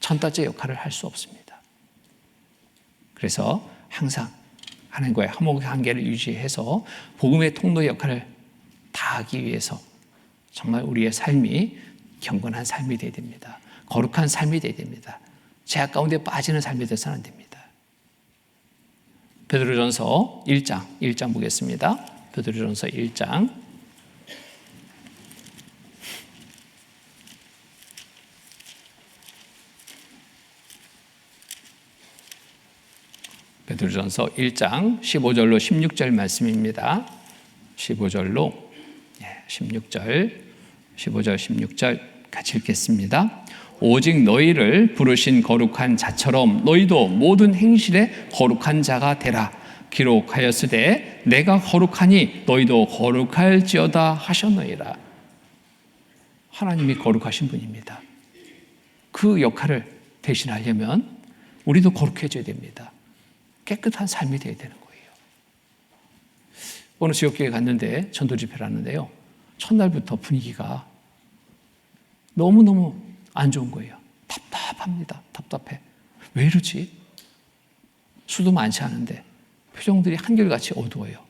전달자 역할을 할 수 없습니다. 그래서 항상 하나님과의 화목의 관계를 유지해서 복음의 통로 역할을 다하기 위해서 정말 우리의 삶이 경건한 삶이 되어야 됩니다. 거룩한 삶이 되어야 됩니다. 죄악 가운데 빠지는 삶이 되어서는 안 됩니다. 베드로전서 1장 보겠습니다. 베드로전서 1장 베드로전서 1장 15절로 16절 말씀입니다. 15절 16절 같이 읽겠습니다. 오직 너희를 부르신 거룩한 자처럼 너희도 모든 행실에 거룩한 자가 되라. 기록하였으되 내가 거룩하니 너희도 거룩할지어다 하셨느니라. 하나님이 거룩하신 분입니다. 그 역할을 대신하려면 우리도 거룩해져야 됩니다. 깨끗한 삶이 되어야 되는 거예요. 어느 지역교회 갔는데 전도 집회를 하는데요. 첫날부터 분위기가 너무너무 안 좋은 거예요. 답답합니다. 답답해. 왜 이러지? 수도 많지 않은데 표정들이 한결같이 어두워요.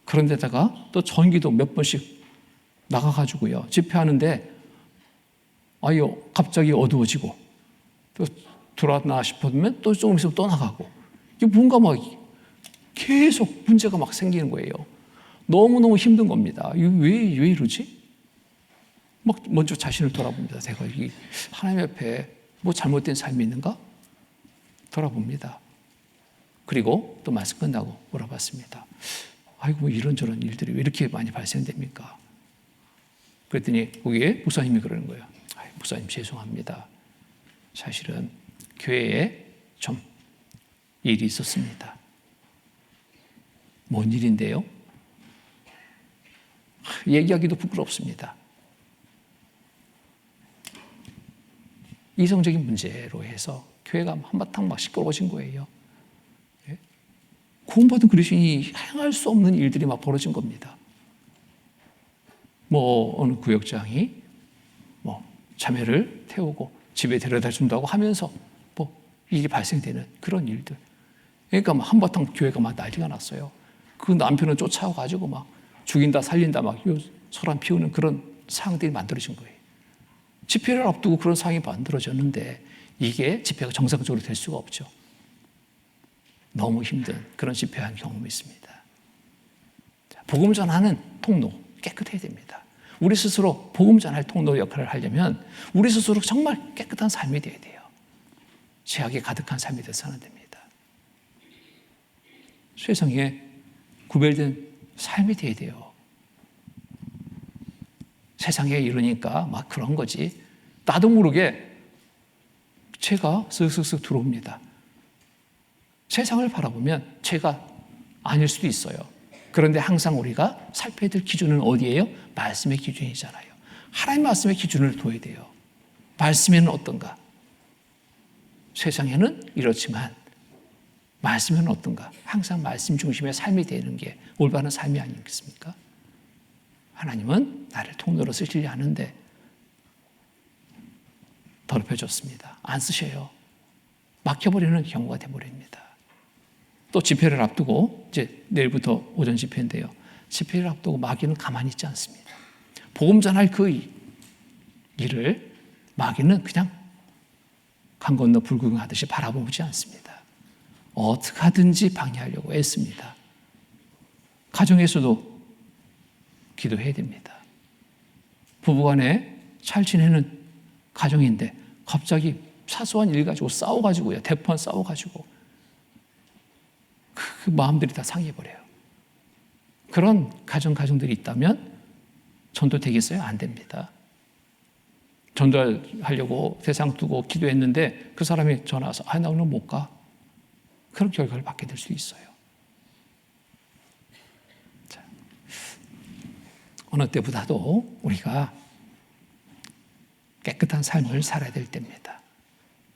그런데다가 또 전기도 몇 번씩 나가가지고요. 집회하는데 갑자기 어두워지고 또 들어왔나 싶으면 또 조금 있으면 또 나가고 이게 뭔가 막 계속 문제가 막 생기는 거예요. 너무너무 힘든 겁니다. 왜 이러지? 막 먼저 자신을 돌아봅니다. 제가 하나님 앞에 뭐 잘못된 삶이 있는가? 돌아봅니다. 그리고 또 말씀 끝나고 물어봤습니다. 아이고, 뭐 이런저런 일들이 왜 이렇게 많이 발생됩니까? 그랬더니 거기에 목사님이 그러는 거예요. 목사님 죄송합니다. 사실은 교회에 좀 일이 있었습니다. 뭔 일인데요? 얘기하기도 부끄럽습니다. 이성적인 문제로 해서 교회가 한바탕 막 시끄러워진 거예요. 구원받은 그리스도인이 행할 수 없는 일들이 막 벌어진 겁니다. 뭐 어느 구역장이 뭐 자매를 태우고 집에 데려다 준다고 하면서 뭐 일이 발생되는 그런 일들. 그러니까 막 한바탕 교회가 막 난리가 났어요. 그 남편은 쫓아와가지고 막 죽인다 살린다 막 소란 피우는 그런 상황들이 만들어진 거예요. 집회를 앞두고 그런 상황이 만들어졌는데 이게 집회가 정상적으로 될 수가 없죠. 너무 힘든 그런 집회한 경험이 있습니다. 복음 전하는 통로 깨끗해야 됩니다. 우리 스스로 복음 전할 통로 역할을 하려면 우리 스스로 정말 깨끗한 삶이 되어야 돼요. 죄악에 가득한 삶이 되어서는 안 됩니다. 세상에 구별된 삶이 되어야 돼요. 세상에 이러니까 막 그런 거지. 나도 모르게 죄가 쓱쓱쓱 들어옵니다. 세상을 바라보면 죄가 아닐 수도 있어요. 그런데 항상 우리가 살펴야 될 기준은 어디예요? 말씀의 기준이잖아요. 하나님 말씀의 기준을 둬야 돼요. 말씀에는 어떤가? 세상에는 이렇지만 말씀에는 어떤가? 항상 말씀 중심의 삶이 되는 게 올바른 삶이 아니겠습니까? 하나님은 나를 통로로 쓰시려 하는데 더럽혀졌습니다. 안 쓰셔요. 막혀버리는 경우가 되어버립니다. 또 집회를 앞두고 이제 내일부터 오전 집회인데요. 집회를 앞두고 마귀는 가만히 있지 않습니다. 복음 전할 그 일을 마귀는 그냥 강 건너 불구경하듯이 바라보지 않습니다. 어떻게 하든지 방해하려고 애씁니다. 가정에서도 기도해야 됩니다. 부부간에 잘 지내는 가정인데 갑자기 사소한 일 가지고 싸워가지고요. 대판 싸워가지고 그 마음들이 다 상해버려요. 그런 가정들이 있다면 전도 되겠어요? 안 됩니다. 전도하려고 세상 두고 기도했는데 그 사람이 전화 와서 나 오늘 못 가. 그런 결과를 받게 될 수 있어요. 자, 어느 때보다도 우리가 깨끗한 삶을 살아야 될 때입니다.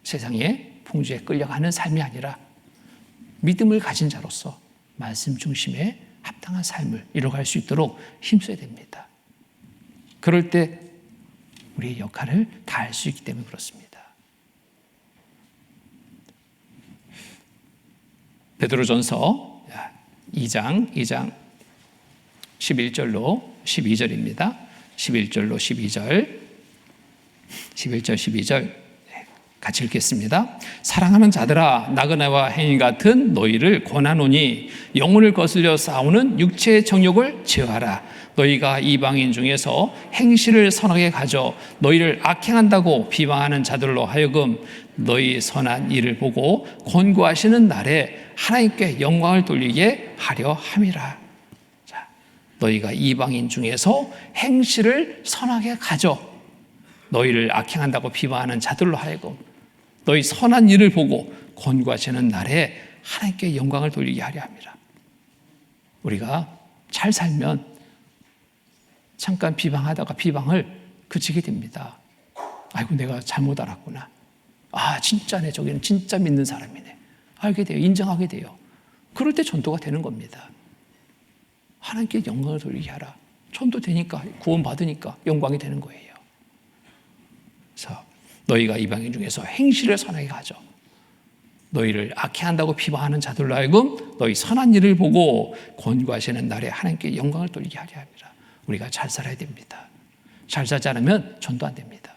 세상의 풍조에 끌려가는 삶이 아니라 믿음을 가진 자로서 말씀 중심의 합당한 삶을 이뤄갈 수 있도록 힘써야 됩니다. 그럴 때 우리의 역할을 다할 수 있기 때문에 그렇습니다. 베드로전서 2장 11절로 12절입니다. 11절로 12절 12절 같이 읽겠습니다. 사랑하는 자들아, 나그네와 행인 같은 너희를 권하노니 영혼을 거슬려 싸우는 육체의 정욕을 제어하라. 너희가 이방인 중에서 행실을 선하게 가져 너희를 악행한다고 비방하는 자들로 하여금 너희 선한 일을 보고 권고하시는 날에 하나님께 영광을 돌리게 하려 함이라. 자, 너희가 이방인 중에서 행실을 선하게 가져 너희를 악행한다고 비방하는 자들로 하여금 너희 선한 일을 보고 권고하시는 날에 하나님께 영광을 돌리게 하려 합니다. 우리가 잘 살면 잠깐 비방하다가 비방을 그치게 됩니다. 아이고 내가 잘못 알았구나. 진짜네, 저기는 진짜 믿는 사람이네. 알게 돼요. 인정하게 돼요. 그럴 때 전도가 되는 겁니다. 하나님께 영광을 돌리게 하라. 전도되니까, 구원받으니까 영광이 되는 거예요. 그래서 너희가 이방인 중에서 행실을 선하게 가져 너희를 악해한다고 비방하는 자들로 하여금 너희 선한 일을 보고 권고하시는 날에 하나님께 영광을 돌리게 하려 합니다. 우리가 잘 살아야 됩니다. 잘 살지 않으면 전도 안 됩니다.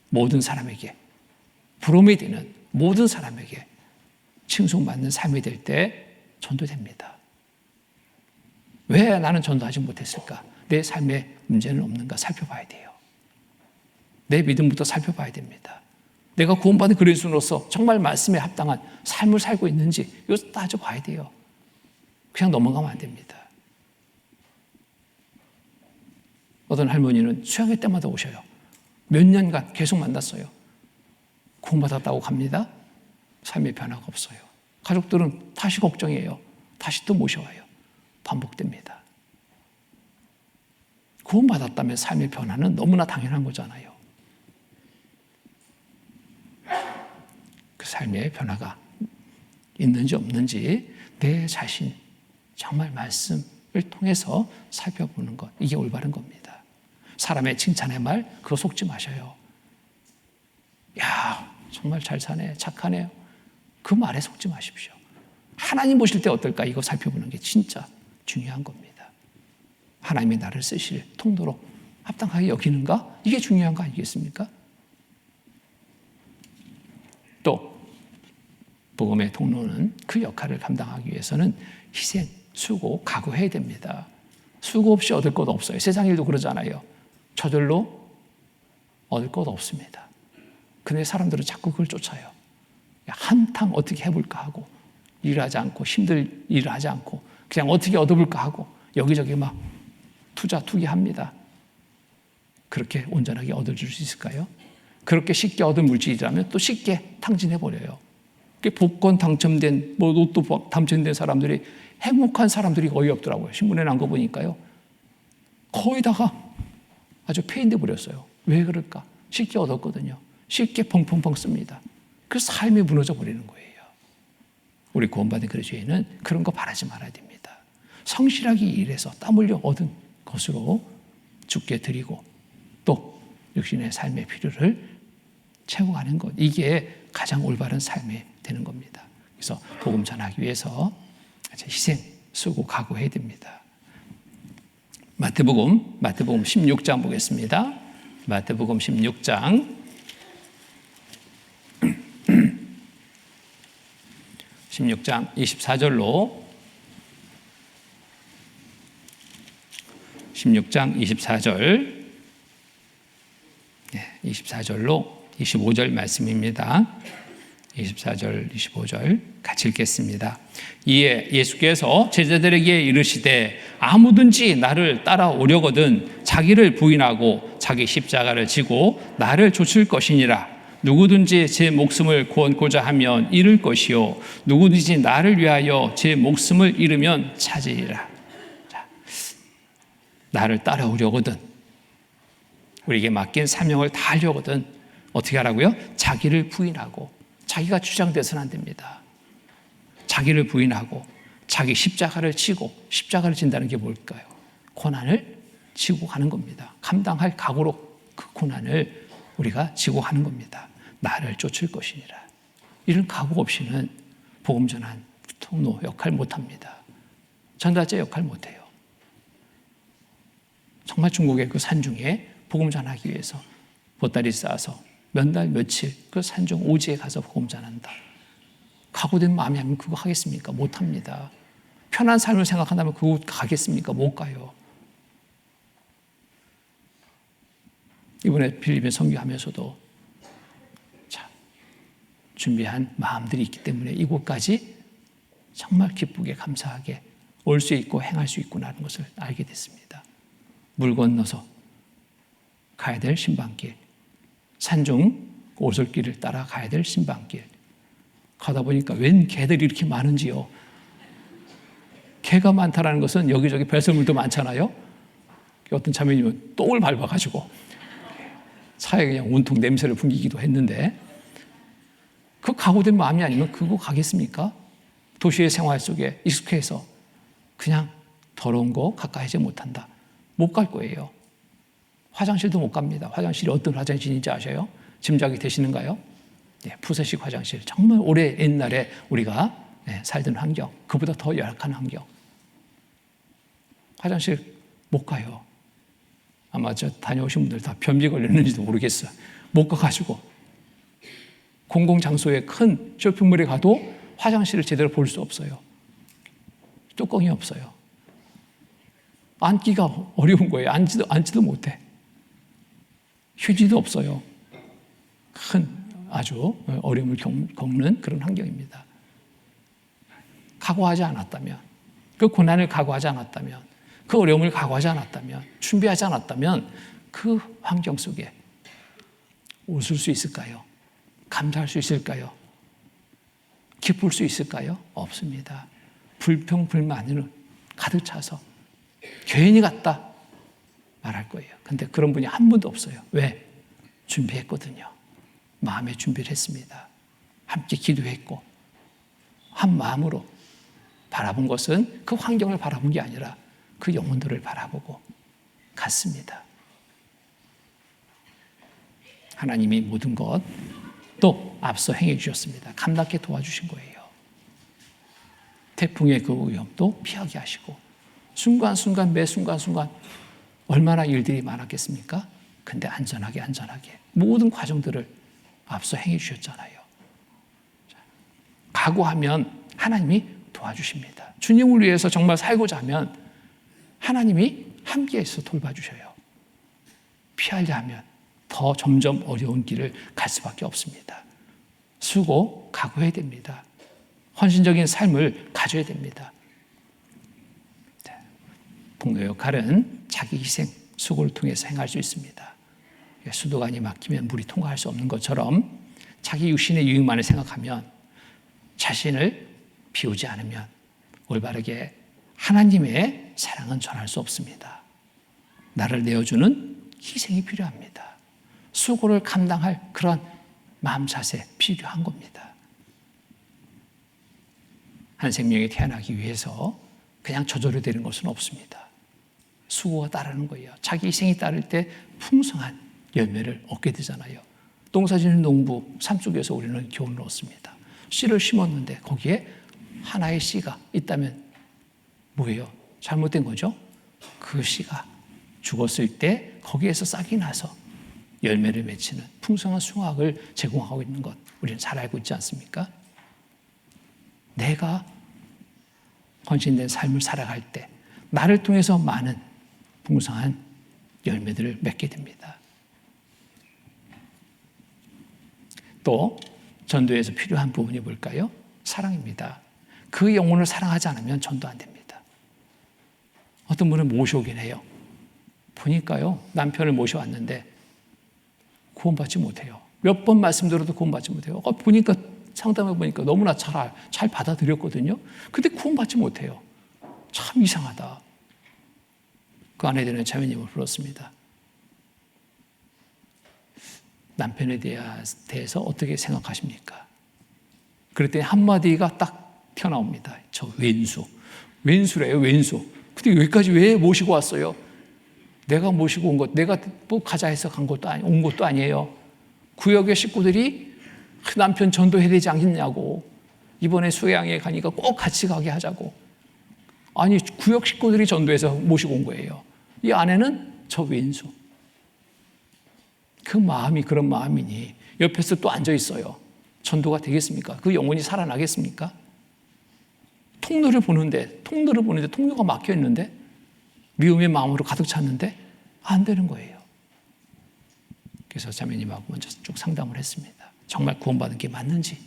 모든 사람에게 부름이 되는 모든 사람에게 칭송받는 삶이 될 때 전도됩니다. 왜 나는 전도하지 못했을까? 내 삶에 문제는 없는가 살펴봐야 돼요. 내 믿음부터 살펴봐야 됩니다. 내가 구원받은 그리스도인으로서 정말 말씀에 합당한 삶을 살고 있는지 이것을 따져봐야 돼요. 그냥 넘어가면 안 됩니다. 어떤 할머니는 수양회 때마다 오셔요. 몇 년간 계속 만났어요. 구원받았다고 갑니다. 삶의 변화가 없어요. 가족들은 다시 걱정해요. 다시 또 모셔와요. 반복됩니다. 구원받았다면 삶의 변화는 너무나 당연한 거잖아요. 그 삶의 변화가 있는지 없는지 내 자신 정말 말씀을 통해서 살펴보는 것, 이게 올바른 겁니다. 사람의 칭찬의 말 그거 속지 마셔요. 야, 정말 잘 사네, 착하네요. 그 말에 속지 마십시오. 하나님 보실 때 어떨까, 이거 살펴보는 게 진짜 중요한 겁니다. 하나님이 나를 쓰실 통로로 합당하게 여기는가, 이게 중요한 거 아니겠습니까? 또 복음의 통로는 그 역할을 감당하기 위해서는 희생, 수고, 각오해야 됩니다. 수고 없이 얻을 것 없어요. 세상 일도 그러잖아요. 저절로 얻을 것 없습니다. 근데 사람들은 자꾸 그걸 쫓아요. 한탕 어떻게 해볼까 하고, 일하지 않고, 힘들 일을 하지 않고, 그냥 어떻게 얻어볼까 하고, 여기저기 막 투기합니다. 그렇게 온전하게 얻어줄 수 있을까요? 그렇게 쉽게 얻은 물질이라면 또 쉽게 탕진해버려요. 복권 당첨된, 로또 당첨된 사람들이, 행복한 사람들이 거의 없더라고요. 신문에 난 거 보니까요. 거의 다가 아주 폐인돼 버렸어요. 왜 그럴까? 쉽게 얻었거든요. 쉽게 펑펑펑 씁니다. 그 삶이 무너져 버리는 거예요. 우리 구원받은 그리스도인은 그런 거 바라지 말아야 됩니다. 성실하게 일해서 땀 흘려 얻은 것으로 주께 드리고 또 육신의 삶의 필요를 채워가는 것, 이게 가장 올바른 삶이 되는 겁니다. 그래서 복음 전하기 위해서 희생, 수고, 각오해야 됩니다. 마태복음 16장 보겠습니다. 마태복음 16장 16장 24절로 16장 24절 24절로 25절 말씀입니다. 24절, 25절 같이 읽겠습니다. 이에 예수께서 제자들에게 이르시되 아무든지 나를 따라오려거든 자기를 부인하고 자기 십자가를 지고 나를 좇을 것이니라. 누구든지 제 목숨을 구원고자 하면 잃을 것이요 누구든지 나를 위하여 제 목숨을 잃으면 찾으리라. 자, 나를 따라오려거든, 우리에게 맡긴 사명을 다 하려거든 어떻게 하라고요? 자기를 부인하고, 자기가 주장돼서는 안 됩니다. 자기를 부인하고 자기 십자가를 지고, 십자가를 진다는 게 뭘까요? 고난을 지고 가는 겁니다. 감당할 각오로 그 고난을 우리가 지고 가는 겁니다. 나를 쫓을 것이니라. 이런 각오 없이는 복음 전환 통로 역할 못합니다. 전달자 역할 못해요. 정말 중국의 그 산중에 복음 전하기 위해서 보따리 싸서 몇 날 며칠 그 산중 오지에 가서 복음 전한다. 각오된 마음이 아니면 그거 하겠습니까? 못합니다. 편한 삶을 생각한다면 그거 가겠습니까? 못 가요. 이번에 필리핀 선교하면서도 자, 준비한 마음들이 있기 때문에 이곳까지 정말 기쁘게 감사하게 올 수 있고 행할 수 있구나 하는 것을 알게 됐습니다. 물 건너서 가야 될 신방길, 산중 오솔길을 따라 가야 될 신방길, 가다 보니까 웬 개들이 이렇게 많은지요. 개가 많다는 것은 여기저기 배설물도 많잖아요. 어떤 자매님은 똥을 밟아가지고 차에 그냥 온통 냄새를 풍기기도 했는데, 그 각오된 마음이 아니면 그거 가겠습니까? 도시의 생활 속에 익숙해서 그냥 더러운 거 가까이 하지 못한다. 못 갈 거예요. 화장실도 못 갑니다. 화장실이 어떤 화장실인지 아셔요? 짐작이 되시는가요? 네, 푸세식 화장실. 정말 오래 옛날에 우리가 살던 환경, 그보다 더 열악한 환경. 화장실 못 가요. 아마 저 다녀오신 분들 다 변비 걸렸는지도 모르겠어요. 못 가가지고 공공장소에 큰 쇼핑몰에 가도 화장실을 제대로 볼 수 없어요. 뚜껑이 없어요. 앉기가 어려운 거예요. 앉지도 못해. 휴지도 없어요. 큰 아주 어려움을 겪는 그런 환경입니다. 각오하지 않았다면, 그 고난을 각오하지 않았다면, 그 어려움을 각오하지 않았다면, 준비하지 않았다면 그 환경 속에 웃을 수 있을까요? 감사할 수 있을까요? 기쁠 수 있을까요? 없습니다. 불평, 불만으로 가득 차서 괜히 갔다 말할 거예요. 근데 그런 분이 한 분도 없어요. 왜? 준비했거든요. 마음의 준비를 했습니다. 함께 기도했고 한 마음으로 바라본 것은 그 환경을 바라본 게 아니라 그 영혼들을 바라보고 갔습니다. 하나님이 모든 것 또 앞서 행해 주셨습니다. 감당케 도와주신 거예요. 태풍의 그 위험도 피하게 하시고 순간순간 매 순간순간 얼마나 일들이 많았겠습니까? 근데 안전하게 모든 과정들을 앞서 행해 주셨잖아요. 각오하면 하나님이 도와주십니다. 주님을 위해서 정말 살고자 하면 하나님이 함께해서 돌봐주셔요. 피하려 하면 더 점점 어려운 길을 갈 수밖에 없습니다. 수고, 각오해야 됩니다. 헌신적인 삶을 가져야 됩니다. 복로 역할은 자기 희생, 수고를 통해서 행할 수 있습니다. 수도관이 막히면 물이 통과할 수 없는 것처럼 자기 육신의 유익만을 생각하면 자신을 비우지 않으면 올바르게 하나님의 사랑은 전할 수 없습니다. 나를 내어주는 희생이 필요합니다. 수고를 감당할 그런 마음 자세 필요한 겁니다. 한 생명이 태어나기 위해서 그냥 저절로 되는 것은 없습니다. 수고가 따르는 거예요. 자기 희생이 따를 때 풍성한 열매를 얻게 되잖아요. 농사짓는 농부, 삶 속에서 우리는 교훈을 얻습니다. 씨를 심었는데 거기에 하나의 씨가 있다면 뭐예요? 잘못된 거죠? 그 씨가 죽었을 때 거기에서 싹이 나서 열매를 맺히는 풍성한 수확을 제공하고 있는 것 우리는 잘 알고 있지 않습니까? 내가 헌신된 삶을 살아갈 때 나를 통해서 많은 풍성한 열매들을 맺게 됩니다. 또 전도에서 필요한 부분이 뭘까요? 사랑입니다. 그 영혼을 사랑하지 않으면 전도 안 됩니다. 어떤 분은 모셔오긴 해요. 보니까요, 남편을 모셔왔는데 구원받지 못해요. 몇 번 말씀드려도 구원받지 못해요. 보니까 상담해 보니까 너무나 잘 받아들였거든요. 근데 구원받지 못해요. 참 이상하다. 그 아내 되는 자매님을 불렀습니다. 남편에 대해서 어떻게 생각하십니까? 그랬더니 한마디가 딱 튀어나옵니다. 저 왼수래요, 왼수. 근데 여기까지 왜 모시고 왔어요? 내가 모시고 온 것, 내가 뭐 가자 해서 온 것도 아니에요. 구역의 식구들이 남편 전도해야 되지 않겠냐고. 이번에 수양에 가니까 꼭 같이 가게 하자고. 아니, 구역 식구들이 전도해서 모시고 온 거예요. 이 아내는 저 왼수. 그 마음이 그런 마음이니 옆에서 또 앉아 있어요. 전도가 되겠습니까? 그 영혼이 살아나겠습니까? 통로를 보는데 통로가 막혀 있는데 미움의 마음으로 가득 찼는데 안 되는 거예요. 그래서 자매님하고 먼저 쭉 상담을 했습니다. 정말 구원받은 게 맞는지,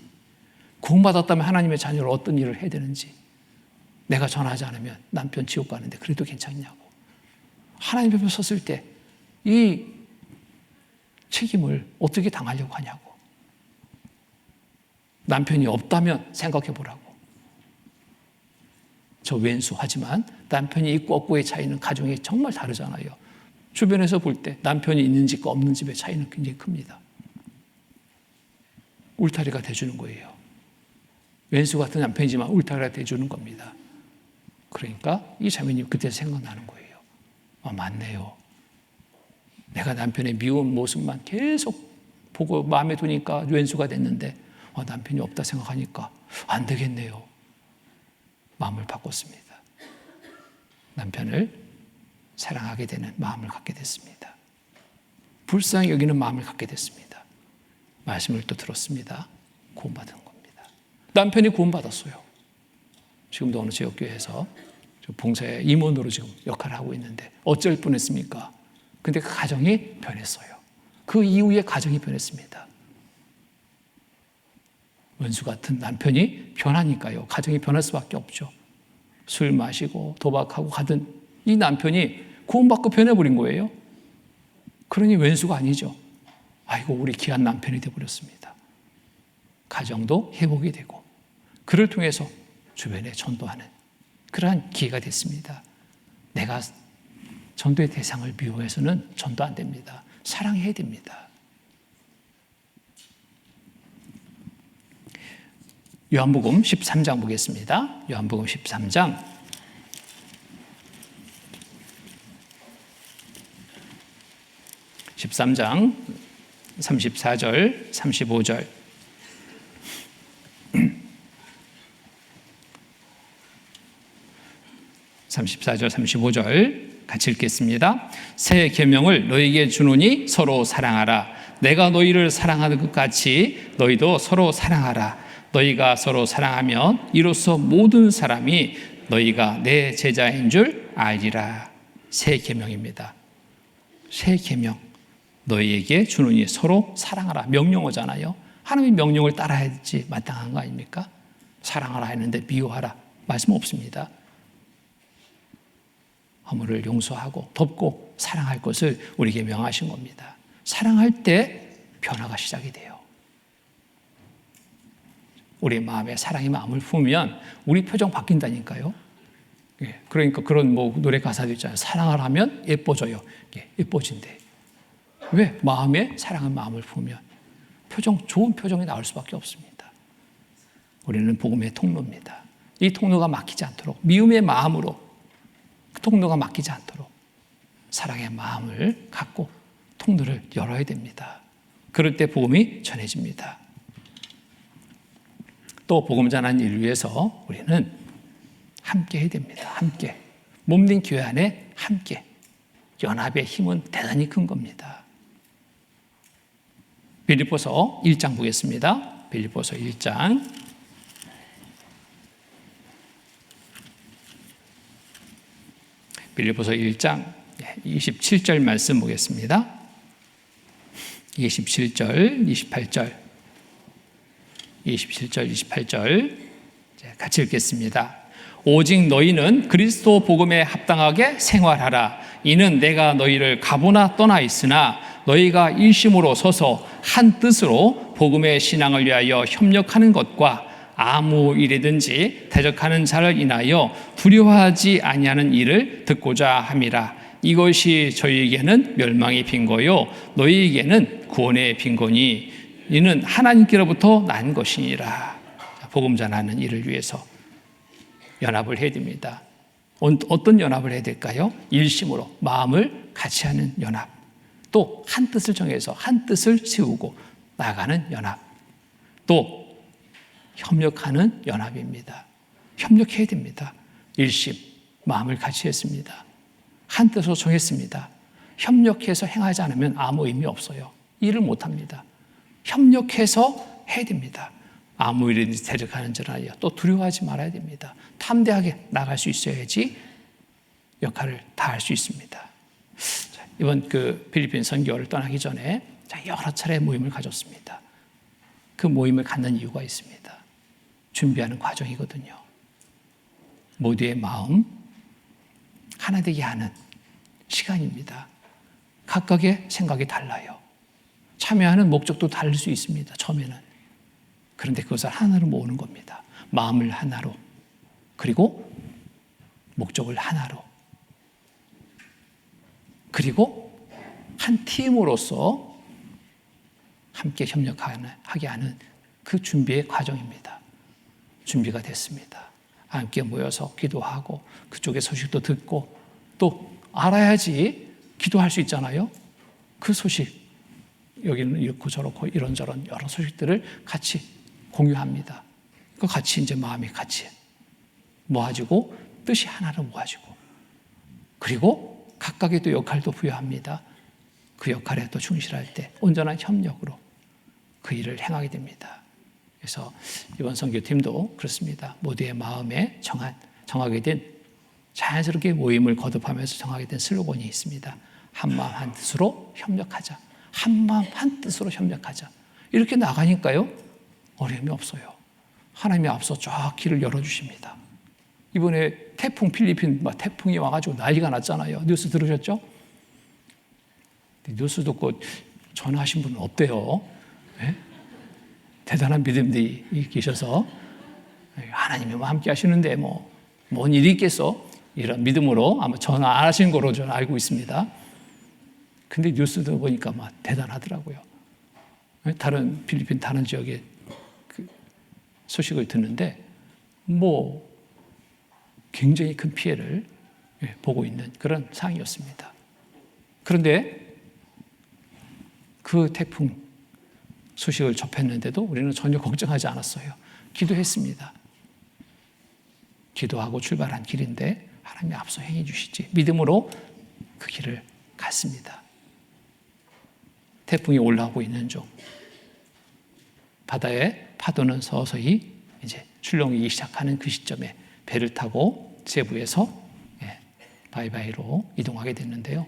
구원받았다면 하나님의 자녀로 어떤 일을 해야 되는지, 내가 전하지 않으면 남편 지옥 가는데 그래도 괜찮냐고. 하나님 앞에 섰을 때 이 책임을 어떻게 당하려고 하냐고. 남편이 없다면 생각해 보라고. 저 왼수 하지만 남편이 있고 없고의 차이는 가정이 정말 다르잖아요. 주변에서 볼 때 남편이 있는 집과 없는 집의 차이는 굉장히 큽니다. 울타리가 돼주는 거예요. 왼수 같은 남편이지만 울타리가 돼주는 겁니다. 그러니까 이 자매님 그때 생각나는 거예요. 맞네요. 내가 남편의 미운 모습만 계속 보고 마음에 두니까 왼수가 됐는데 남편이 없다 생각하니까 안 되겠네요. 마음을 바꿨습니다. 남편을 사랑하게 되는 마음을 갖게 됐습니다. 불쌍히 여기는 마음을 갖게 됐습니다. 말씀을 또 들었습니다. 구원받은 겁니다. 남편이 구원받았어요. 지금도 어느 지역교회에서 봉사의 임원으로 지금 역할을 하고 있는데 어쩔 뻔했습니까? 근데 그 가정이 변했어요. 그 이후에 가정이 변했습니다. 원수 같은 남편이 변하니까요. 가정이 변할 수밖에 없죠. 술 마시고 도박하고 가든 이 남편이 구원받고 변해버린 거예요. 그러니 왼수가 아니죠. 아이고, 우리 귀한 남편이 되어버렸습니다. 가정도 회복이 되고 그를 통해서 주변에 전도하는 그러한 기회가 됐습니다. 내가 전도의 대상을 미워해서는 전도 안 됩니다. 사랑해야 됩니다. 요한복음 13장 보겠습니다. 요한복음 13장 34절, 35절. 34절, 35절 같이 읽겠습니다. 새 계명을 너희에게 주노니 서로 사랑하라. 내가 너희를 사랑하는 것 같이 너희도 서로 사랑하라. 너희가 서로 사랑하면 이로써 모든 사람이 너희가 내 제자인 줄 알리라. 새 계명입니다. 새 계명. 너희에게 주노니 서로 사랑하라. 명령어잖아요. 하나님의 명령을 따라야지 마땅한 거 아닙니까? 사랑하라 했는데 미워하라 말씀 없습니다. 허물을 용서하고 덮고 사랑할 것을 우리에게 명하신 겁니다. 사랑할 때 변화가 시작이 돼요. 우리 마음에 사랑의 마음을 품으면 우리 표정 바뀐다니까요. 그러니까 그런 노래 가사도 있잖아요. 사랑을 하면 예뻐져요. 예뻐진대. 왜? 마음에 사랑의 마음을 품으면 좋은 표정이 나올 수밖에 없습니다. 우리는 복음의 통로입니다. 이 통로가 막히지 않도록 미움의 마음으로 그 통로가 막히지 않도록 사랑의 마음을 갖고 통로를 열어야 됩니다. 그럴 때 복음이 전해집니다. 또 복음 전하는 일을 위해서 우리는 함께 해야 됩니다. 함께. 몸된 교회 안에 함께. 연합의 힘은 대단히 큰 겁니다. 빌립보서 1장 보겠습니다. 빌립보서 1장 27절 말씀 보겠습니다. 27절, 28절 같이 읽겠습니다. 오직 너희는 그리스도 복음에 합당하게 생활하라. 이는 내가 너희를 가보나 떠나 있으나 너희가 일심으로 서서 한 뜻으로 복음의 신앙을 위하여 협력하는 것과 아무 일이든지 대적하는 자를 인하여 두려워하지 아니하는 일을 듣고자 함이라. 이것이 저희에게는 멸망의 빈거요 너희에게는 구원의 빈거니 이는 하나님께로부터 난 것이니라. 복음 전하는 일을 위해서 연합을 해야 됩니다. 어떤 연합을 해야 될까요? 일심으로 마음을 같이 하는 연합. 또 한 뜻을 정해서 한 뜻을 세우고 나아가는 연합. 또 협력하는 연합입니다. 협력해야 됩니다. 일심, 마음을 같이 했습니다. 한 뜻으로 정했습니다. 협력해서 행하지 않으면 아무 의미 없어요. 일을 못합니다. 협력해서 해야 됩니다. 아무 일이든지 대적하는 자라요. 또 두려워하지 말아야 됩니다. 탐대하게 나갈 수 있어야지 역할을 다할 수 있습니다. 이번 필리핀 선교를 떠나기 전에 여러 차례 모임을 가졌습니다. 그 모임을 갖는 이유가 있습니다. 준비하는 과정이거든요. 모두의 마음 하나 되게 하는 시간입니다. 각각의 생각이 달라요. 참여하는 목적도 다를 수 있습니다. 처음에는. 그런데 그것을 하나로 모으는 겁니다. 마음을 하나로, 그리고 목적을 하나로, 그리고 한 팀으로서 함께 협력하게 하는 그 준비의 과정입니다. 준비가 됐습니다. 함께 모여서 기도하고 그쪽의 소식도 듣고 또 알아야지 기도할 수 있잖아요. 그 소식, 여기는 이렇고 저렇고 이런저런 여러 소식들을 같이 공유합니다. 그 같이 이제 마음이 같이 모아지고 뜻이 하나로 모아지고 그리고 각각의 또 역할도 부여합니다. 그 역할에 또 충실할 때 온전한 협력으로 그 일을 행하게 됩니다. 그래서 이번 선교팀도 그렇습니다. 모두의 마음에 정하게 된 자연스럽게 모임을 거듭하면서 정하게 된 슬로건이 있습니다. 한 마음 한 뜻으로 협력하자. 한 마음 한 뜻으로 협력하자. 이렇게 나가니까요. 어려움이 없어요. 하나님이 앞서 쫙 길을 열어주십니다. 이번에 태풍 필리핀 막 태풍이 와가지고 난리가 났잖아요. 뉴스 들으셨죠? 뉴스 듣고 전화하신 분은 없대요. 네? 대단한 믿음들이 계셔서 하나님이 함께 하시는데 뭔 일이 있겠어? 이런 믿음으로 아마 전화 안 하신 거로 저는 알고 있습니다. 근데 뉴스 들어보니까 막 대단하더라고요. 다른 필리핀 다른 지역의 그 소식을 듣는데 굉장히 큰 피해를 보고 있는 그런 상황이었습니다. 그런데 그 태풍 소식을 접했는데도 우리는 전혀 걱정하지 않았어요. 기도했습니다. 기도하고 출발한 길인데 하나님이 앞서 행해 주시지. 믿음으로 그 길을 갔습니다. 태풍이 올라오고 있는 중 바다의 파도는 서서히 이제 출렁이기 시작하는 그 시점에 배를 타고 세부에서 바이바이로 이동하게 됐는데요.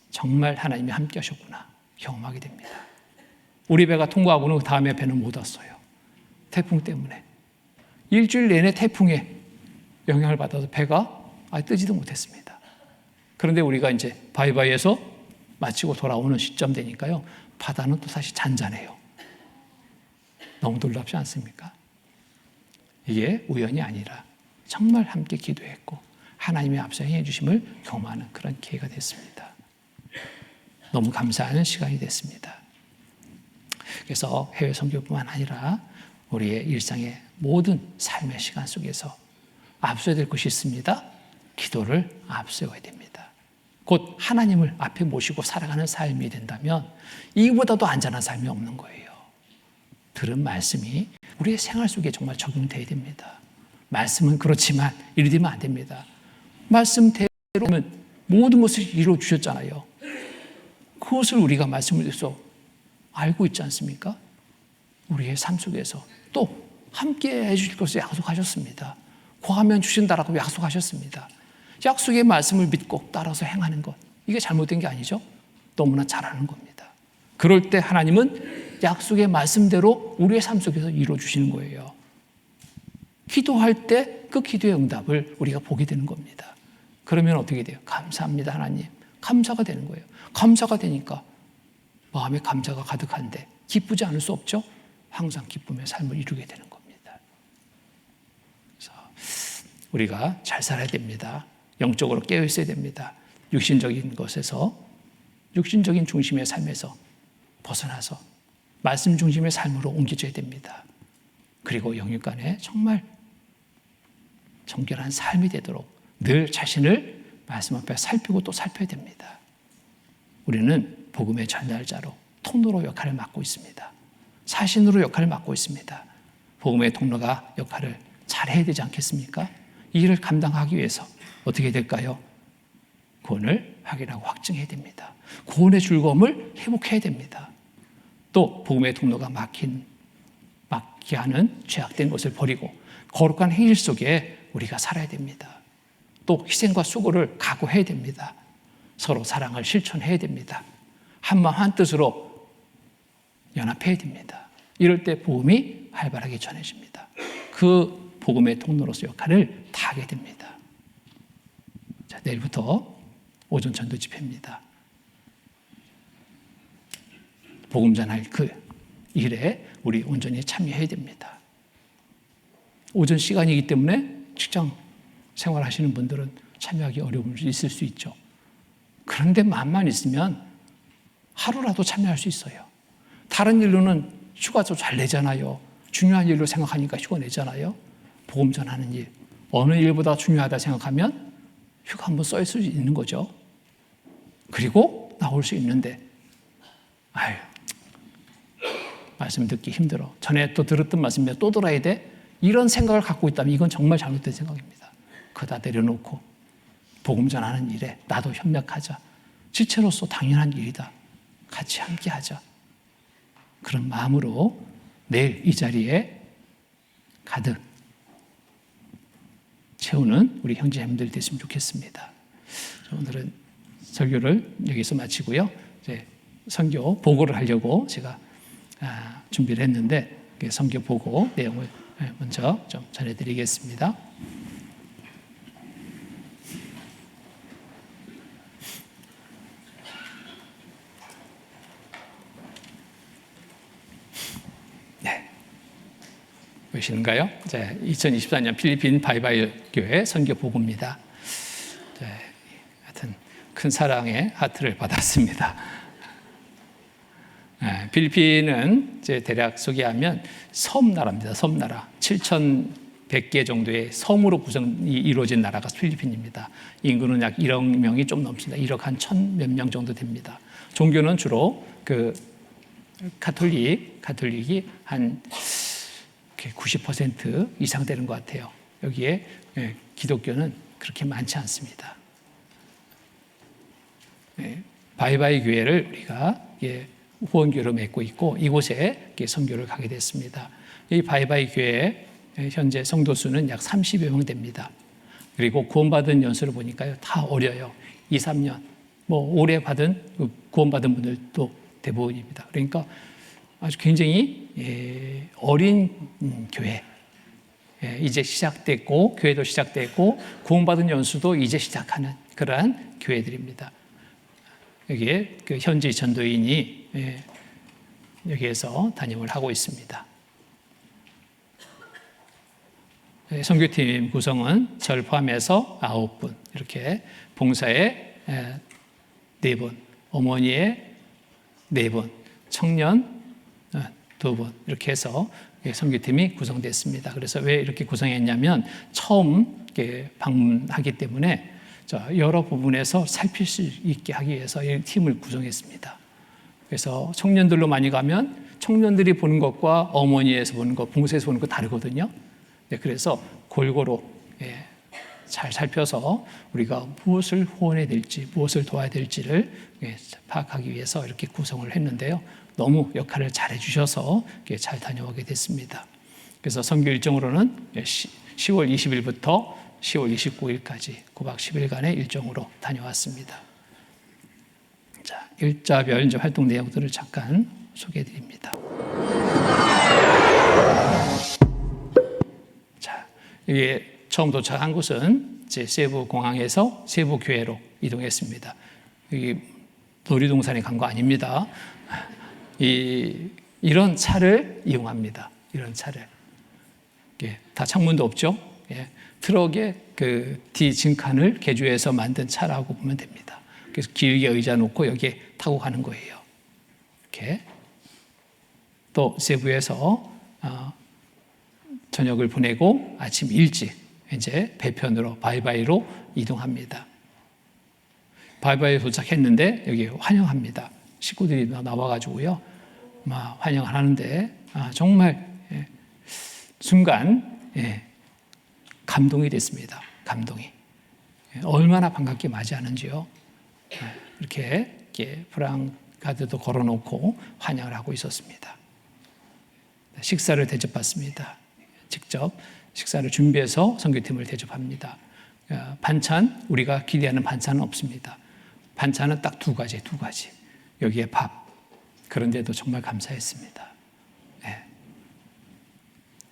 정말 하나님이 함께 하셨구나 경험하게 됩니다. 우리 배가 통과하고는 그 다음에 배는 못 왔어요. 태풍 때문에. 일주일 내내 태풍에 영향을 받아서 배가 아예 뜨지도 못했습니다. 그런데 우리가 이제 바이바이에서 마치고 돌아오는 시점 되니까요. 바다는 또 다시 잔잔해요. 너무 놀랍지 않습니까? 이게 우연이 아니라 정말 함께 기도했고 하나님의 앞서 행해 주심을 경험하는 그런 기회가 됐습니다. 너무 감사하는 시간이 됐습니다. 그래서 해외 선교뿐만 아니라 우리의 일상의 모든 삶의 시간 속에서 앞서야 될 것이 있습니다. 기도를 앞세워야 됩니다. 곧 하나님을 앞에 모시고 살아가는 삶이 된다면 이보다도 안전한 삶이 없는 거예요. 들은 말씀이 우리의 생활 속에 정말 적용돼야 됩니다. 말씀은 그렇지만 이리 되면 안 됩니다. 말씀대로면 모든 것을 이루어 주셨잖아요. 그것을 우리가 말씀을 통해서 알고 있지 않습니까? 우리의 삶 속에서 또 함께 해주실 것을 약속하셨습니다. 구하면 주신다라고 약속하셨습니다. 약속의 말씀을 믿고 따라서 행하는 것, 이게 잘못된 게 아니죠? 너무나 잘하는 겁니다. 그럴 때 하나님은 약속의 말씀대로 우리의 삶 속에서 이루어 주시는 거예요. 기도할 때 그 기도의 응답을 우리가 보게 되는 겁니다. 그러면 어떻게 돼요? 감사합니다 하나님. 감사가 되는 거예요. 감사가 되니까 마음에 감사가 가득한데 기쁘지 않을 수 없죠? 항상 기쁨의 삶을 이루게 되는 겁니다. 그래서 우리가 잘 살아야 됩니다. 영적으로 깨어 있어야 됩니다. 육신적인 것에서, 육신적인 중심의 삶에서 벗어나서 말씀 중심의 삶으로 옮겨져야 됩니다. 그리고 영육 간에 정말 정결한 삶이 되도록 늘 자신을 말씀 앞에 살피고 또 살펴야 됩니다. 우리는 복음의 전달자로, 통로로 역할을 맡고 있습니다. 사신으로 역할을 맡고 있습니다. 복음의 통로가 역할을 잘해야 되지 않겠습니까? 이 일을 감당하기 위해서 어떻게 될까요? 구원을 확인하고 확증해야 됩니다. 구원의 즐거움을 회복해야 됩니다. 또 복음의 통로가 막게 하는 죄악된 것을 버리고 거룩한 행실 속에 우리가 살아야 됩니다. 또 희생과 수고를 각오해야 됩니다. 서로 사랑을 실천해야 됩니다. 한마음 한뜻으로 연합해야 됩니다. 이럴 때 복음이 활발하게 전해집니다. 그 복음의 통로로서 역할을 다하게 됩니다. 자, 내일부터 오전 전도 집회입니다. 복음 전할 그 일에 우리 온전히 참여해야 됩니다. 오전 시간이기 때문에 직장 생활하시는 분들은 참여하기 어려움이 있을 수 있죠. 그런데 마음만 있으면 하루라도 참여할 수 있어요. 다른 일로는 휴가도 잘 내잖아요. 중요한 일로 생각하니까 휴가 내잖아요. 복음 전하는 일, 어느 일보다 중요하다 생각하면 휴가 한번 써야 수 있는 거죠. 그리고 나올 수 있는데 말씀 듣기 힘들어. 전에 또 들었던 말씀인데 또 들어야 돼? 이런 생각을 갖고 있다면 이건 정말 잘못된 생각입니다. 그거 다 내려놓고 복음 전하는 일에 나도 협력하자. 지체로서 당연한 일이다. 같이 함께 하자. 그런 마음으로 내일 이 자리에 가득 채우는 우리 형제자매들 됐으면 좋겠습니다. 오늘은 설교를 여기서 마치고요. 이제 선교 보고를 하려고 제가 준비를 했는데 선교 보고 내용을 먼저 좀 전해드리겠습니다. 보이시는가요? 2024년 필리핀 바이바이 교회 선교 보고입니다. 하여튼 큰 사랑의 하트를 받았습니다. 필리핀은 대략 소개하면 섬나라입니다. 섬나라. 7,100개 정도의 섬으로 구성이 이루어진 나라가 필리핀입니다. 인구는 약 1억 명이 좀 넘습니다. 1억 한 1,000몇 명 정도 됩니다. 종교는 주로 가톨릭이 한 90% 이상 되는 것 같아요. 여기에 기독교는 그렇게 많지 않습니다. 바이바이 교회를 우리가 후원교로 맺고 있고 이곳에 선교를 가게 됐습니다. 이 바이바이 교회 현재 성도 수는 약 30여 명 됩니다. 그리고 구원받은 연수를 보니까요, 다 어려요. 2, 3년. 오래 구원받은 분들도 대부분입니다. 그러니까 아주 굉장히 어린 교회. 이제 시작됐고, 교회도 시작됐고, 구원받은 연수도 이제 시작하는 그러한 교회들입니다. 여기에 현지 전도인이 여기에서 담임을 하고 있습니다. 선교팀 구성은 저를 포함해서 9분, 이렇게 봉사에 4분, 어머니에 4분, 청년 2분, 이렇게 해서 선교팀이 구성됐습니다. 그래서 왜 이렇게 구성했냐면 처음 방문하기 때문에 여러 부분에서 살필 수 있게 하기 위해서 이 팀을 구성했습니다. 그래서 청년들로 많이 가면 청년들이 보는 것과 어머니에서 보는 것, 봉사에서 보는 것 다르거든요. 그래서 골고루 잘 살펴서 우리가 무엇을 후원해야 될지, 무엇을 도와야 될지를 파악하기 위해서 이렇게 구성을 했는데요. 너무 역할을 잘 해주셔서 잘 다녀오게 됐습니다. 그래서 선교 일정으로는 10월 20일부터 10월 29일까지 9박 10일간의 일정으로 다녀왔습니다. 자, 일자별 활동 내용들을 잠깐 소개해 드립니다. 자, 이게 처음 도착한 곳은 세부 공항에서 세부 교회로 이동했습니다. 여기 놀이동산에 간 거 아닙니다. 이런 차를 이용합니다. 이런 차를. 다 창문도 없죠. 트럭에 뒤진칸을 개조해서 만든 차라고 보면 됩니다. 그래서 길게 의자 놓고 여기에 타고 가는 거예요. 이렇게. 또 세부에서 저녁을 보내고 아침 일찍 이제 배편으로 바이바이로 이동합니다. 바이바이에 도착했는데 여기 환영합니다. 식구들이 나와가지고요, 환영을 하는데 정말 순간 감동이 됐습니다. 감동이. 얼마나 반갑게 맞이하는지요. 이렇게 프랑카드도 걸어놓고 환영을 하고 있었습니다. 식사를 대접받습니다. 직접 식사를 준비해서 선교팀을 대접합니다. 반찬, 우리가 기대하는 반찬은 없습니다. 반찬은 딱 두 가지. 여기에 밥. 그런데도 정말 감사했습니다.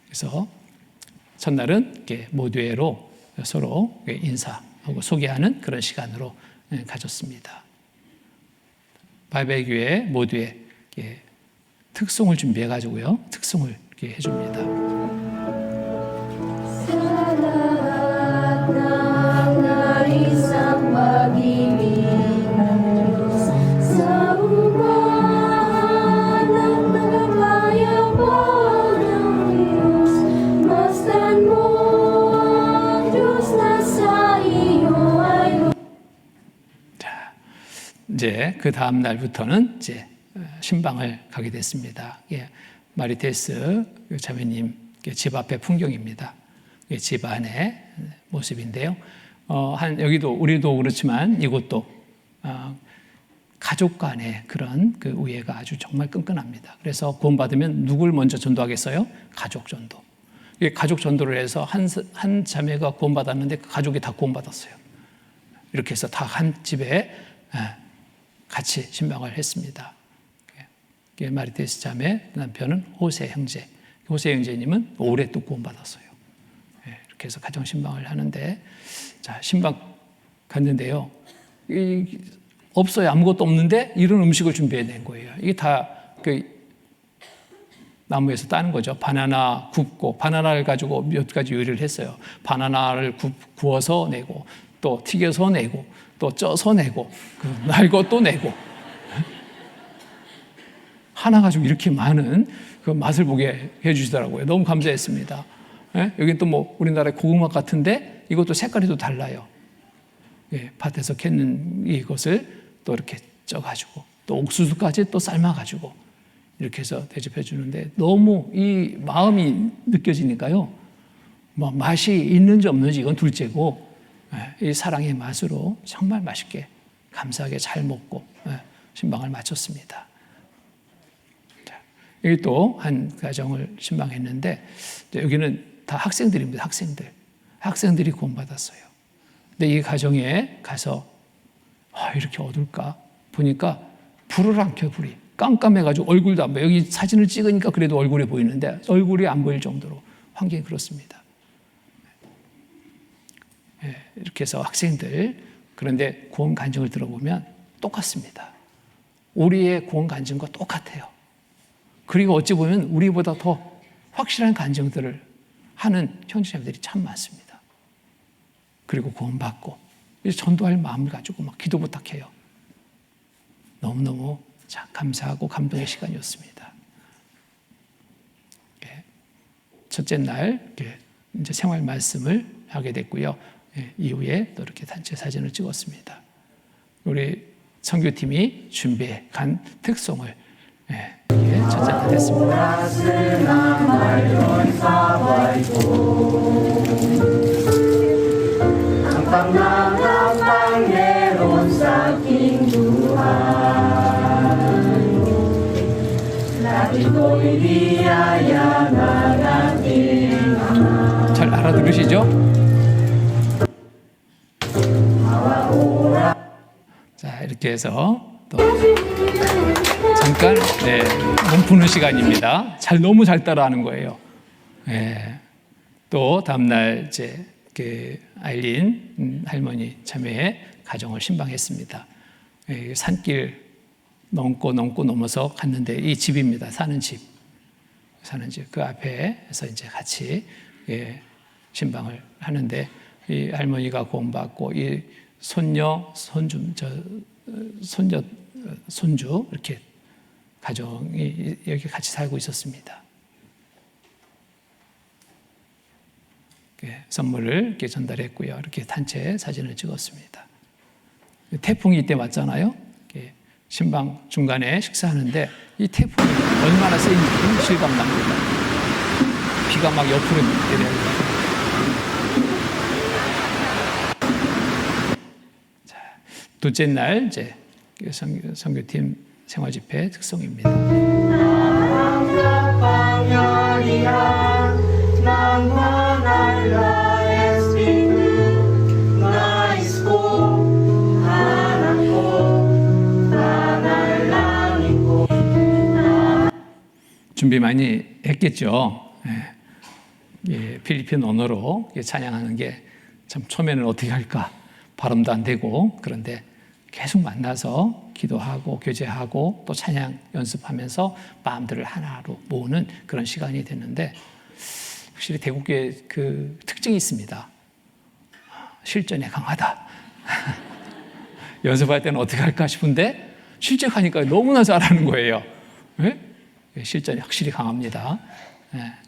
그래서 첫날은 이렇게 모두회로 서로 인사하고 소개하는 그런 시간으로 가졌습니다. 바이바이 교회 모두회 특송을 준비해가지고요, 특송을 이렇게 해줍니다. 이제 그 다음 날부터는 이제 신방을 가게 됐습니다. 마리테스 자매님 집 앞의 풍경입니다. 집 안의 모습인데요. 여기도 우리도 그렇지만 이곳도 가족 간의 그런 우애가 아주 정말 끈끈합니다. 그래서 구원받으면 누굴 먼저 전도하겠어요? 가족 전도. 가족 전도를 해서 한 자매가 구원받았는데 그 가족이 다 구원받았어요. 이렇게 해서 다 한 집에 같이 신방을 했습니다. 마리테스 자매 남편은 호세 형제. 호세 형제님은 올해 또 구원받았어요. 이렇게 해서 가정 신방을 하는데, 자, 신방 갔는데요. 없어요. 아무것도 없는데 이런 음식을 준비해낸 거예요. 이게 다 나무에서 따는 거죠. 바나나 굽고, 바나나를 가지고 몇 가지 요리를 했어요. 바나나를 구워서 내고, 또 튀겨서 내고, 또 쪄서 내고, 날고 또 내고. 하나 가지고 이렇게 많은 그 맛을 보게 해주시더라고요. 너무 감사했습니다. 예? 여기 또 뭐 우리나라의 고구마 같은데 이것도 색깔이 또 달라요. 예, 밭에서 캔는 이것을 또 이렇게 쪄가지고, 또 옥수수까지 또 삶아가지고 이렇게 해서 대접해 주는데 너무 이 마음이 느껴지니까요. 뭐 맛이 있는지 없는지 이건 둘째고, 이 사랑의 맛으로 정말 맛있게 감사하게 잘 먹고 신방을 마쳤습니다. 자, 여기 또 한 가정을 신방했는데 여기는 다 학생들입니다. 학생들이 구원받았어요. 근데 이 가정에 가서 이렇게 어둘까 보니까 불을 안 켜. 불이 깜깜해가지고 얼굴도 안 보여. 여기 사진을 찍으니까 그래도 얼굴이 보이는데 얼굴이 안 보일 정도로 환경이 그렇습니다. 이렇게 해서 학생들, 그런데 구원 간증을 들어보면 똑같습니다. 우리의 구원 간증과 똑같아요. 그리고 어찌 보면 우리보다 더 확실한 간증들을 하는 형제자매들이 참 많습니다. 그리고 구원받고 전도할 마음을 가지고 막 기도 부탁해요. 너무너무 감사하고 감동의 시간이었습니다. 첫째 날 이제 생활 말씀을 하게 됐고요. 이후에 또 이렇게 단체 사진을 찍었습니다. 우리 선교팀이 준비해 간 특송을 첫째 날 했습니다. 잘 알아들으시죠? 자, 이렇게 해서 또 잠깐 몸 푸는 시간입니다. 너무 잘 따라하는 거예요. 또 다음날 이제 그 아일린 할머니 자매의 가정을 신방했습니다. 산길 넘어서 갔는데 이 집입니다. 사는 집 그 앞에서 이제 같이 신방을 하는데 이 할머니가 구원받고 이 손주 이렇게 가정이 여기 같이 살고 있었습니다. 선물을 이렇게 전달했고요. 이렇게 단체 사진을 찍었습니다. 태풍이 이때 왔잖아요. 신방 중간에 식사하는데 이 태풍이 얼마나 세인지 실감납니다. 비가 막 옆으로 내려요. 둘째 날 이제 선교팀 생활집회 특송입니다. 준비 많이 했겠죠. 필리핀 언어로 찬양하는 게 참 처음에는 어떻게 할까 발음도 안 되고, 그런데 계속 만나서 기도하고 교제하고 또 찬양 연습하면서 마음들을 하나로 모으는 그런 시간이 됐는데, 확실히 대국교회 그 특징이 있습니다. 실전에 강하다. 연습할 때는 어떻게 할까 싶은데 실제 하니까 너무나 잘하는 거예요. 실전이 확실히 강합니다.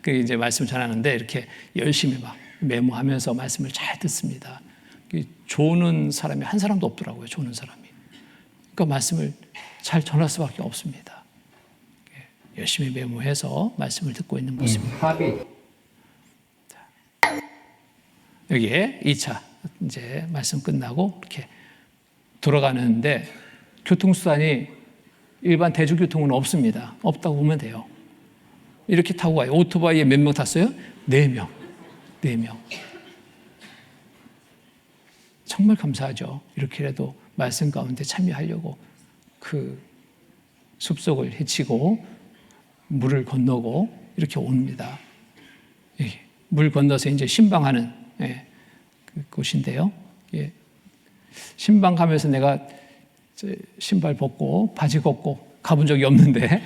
그 이제 말씀 전하는데 이렇게 열심히 막 메모하면서 말씀을 잘 듣습니다. 조는 사람이 한 사람도 없더라고요. 조는 사람이. 그러니까 말씀을 잘 전할 수밖에 없습니다. 열심히 메모해서 말씀을 듣고 있는 모습입니다. 여기에 2차 이제 말씀 끝나고 이렇게 돌아가는데 교통수단이 일반 대중교통은 없습니다. 없다고 보면 돼요. 이렇게 타고 가요. 오토바이에 몇 명 탔어요? 4명. 정말 감사하죠. 이렇게라도 말씀 가운데 참여하려고 그 숲속을 헤치고 물을 건너고 이렇게 옵니다. 물 건너서 이제 신방하는 그 곳인데요. 신방 가면서 내가 신발 벗고 바지 걷고 가본 적이 없는데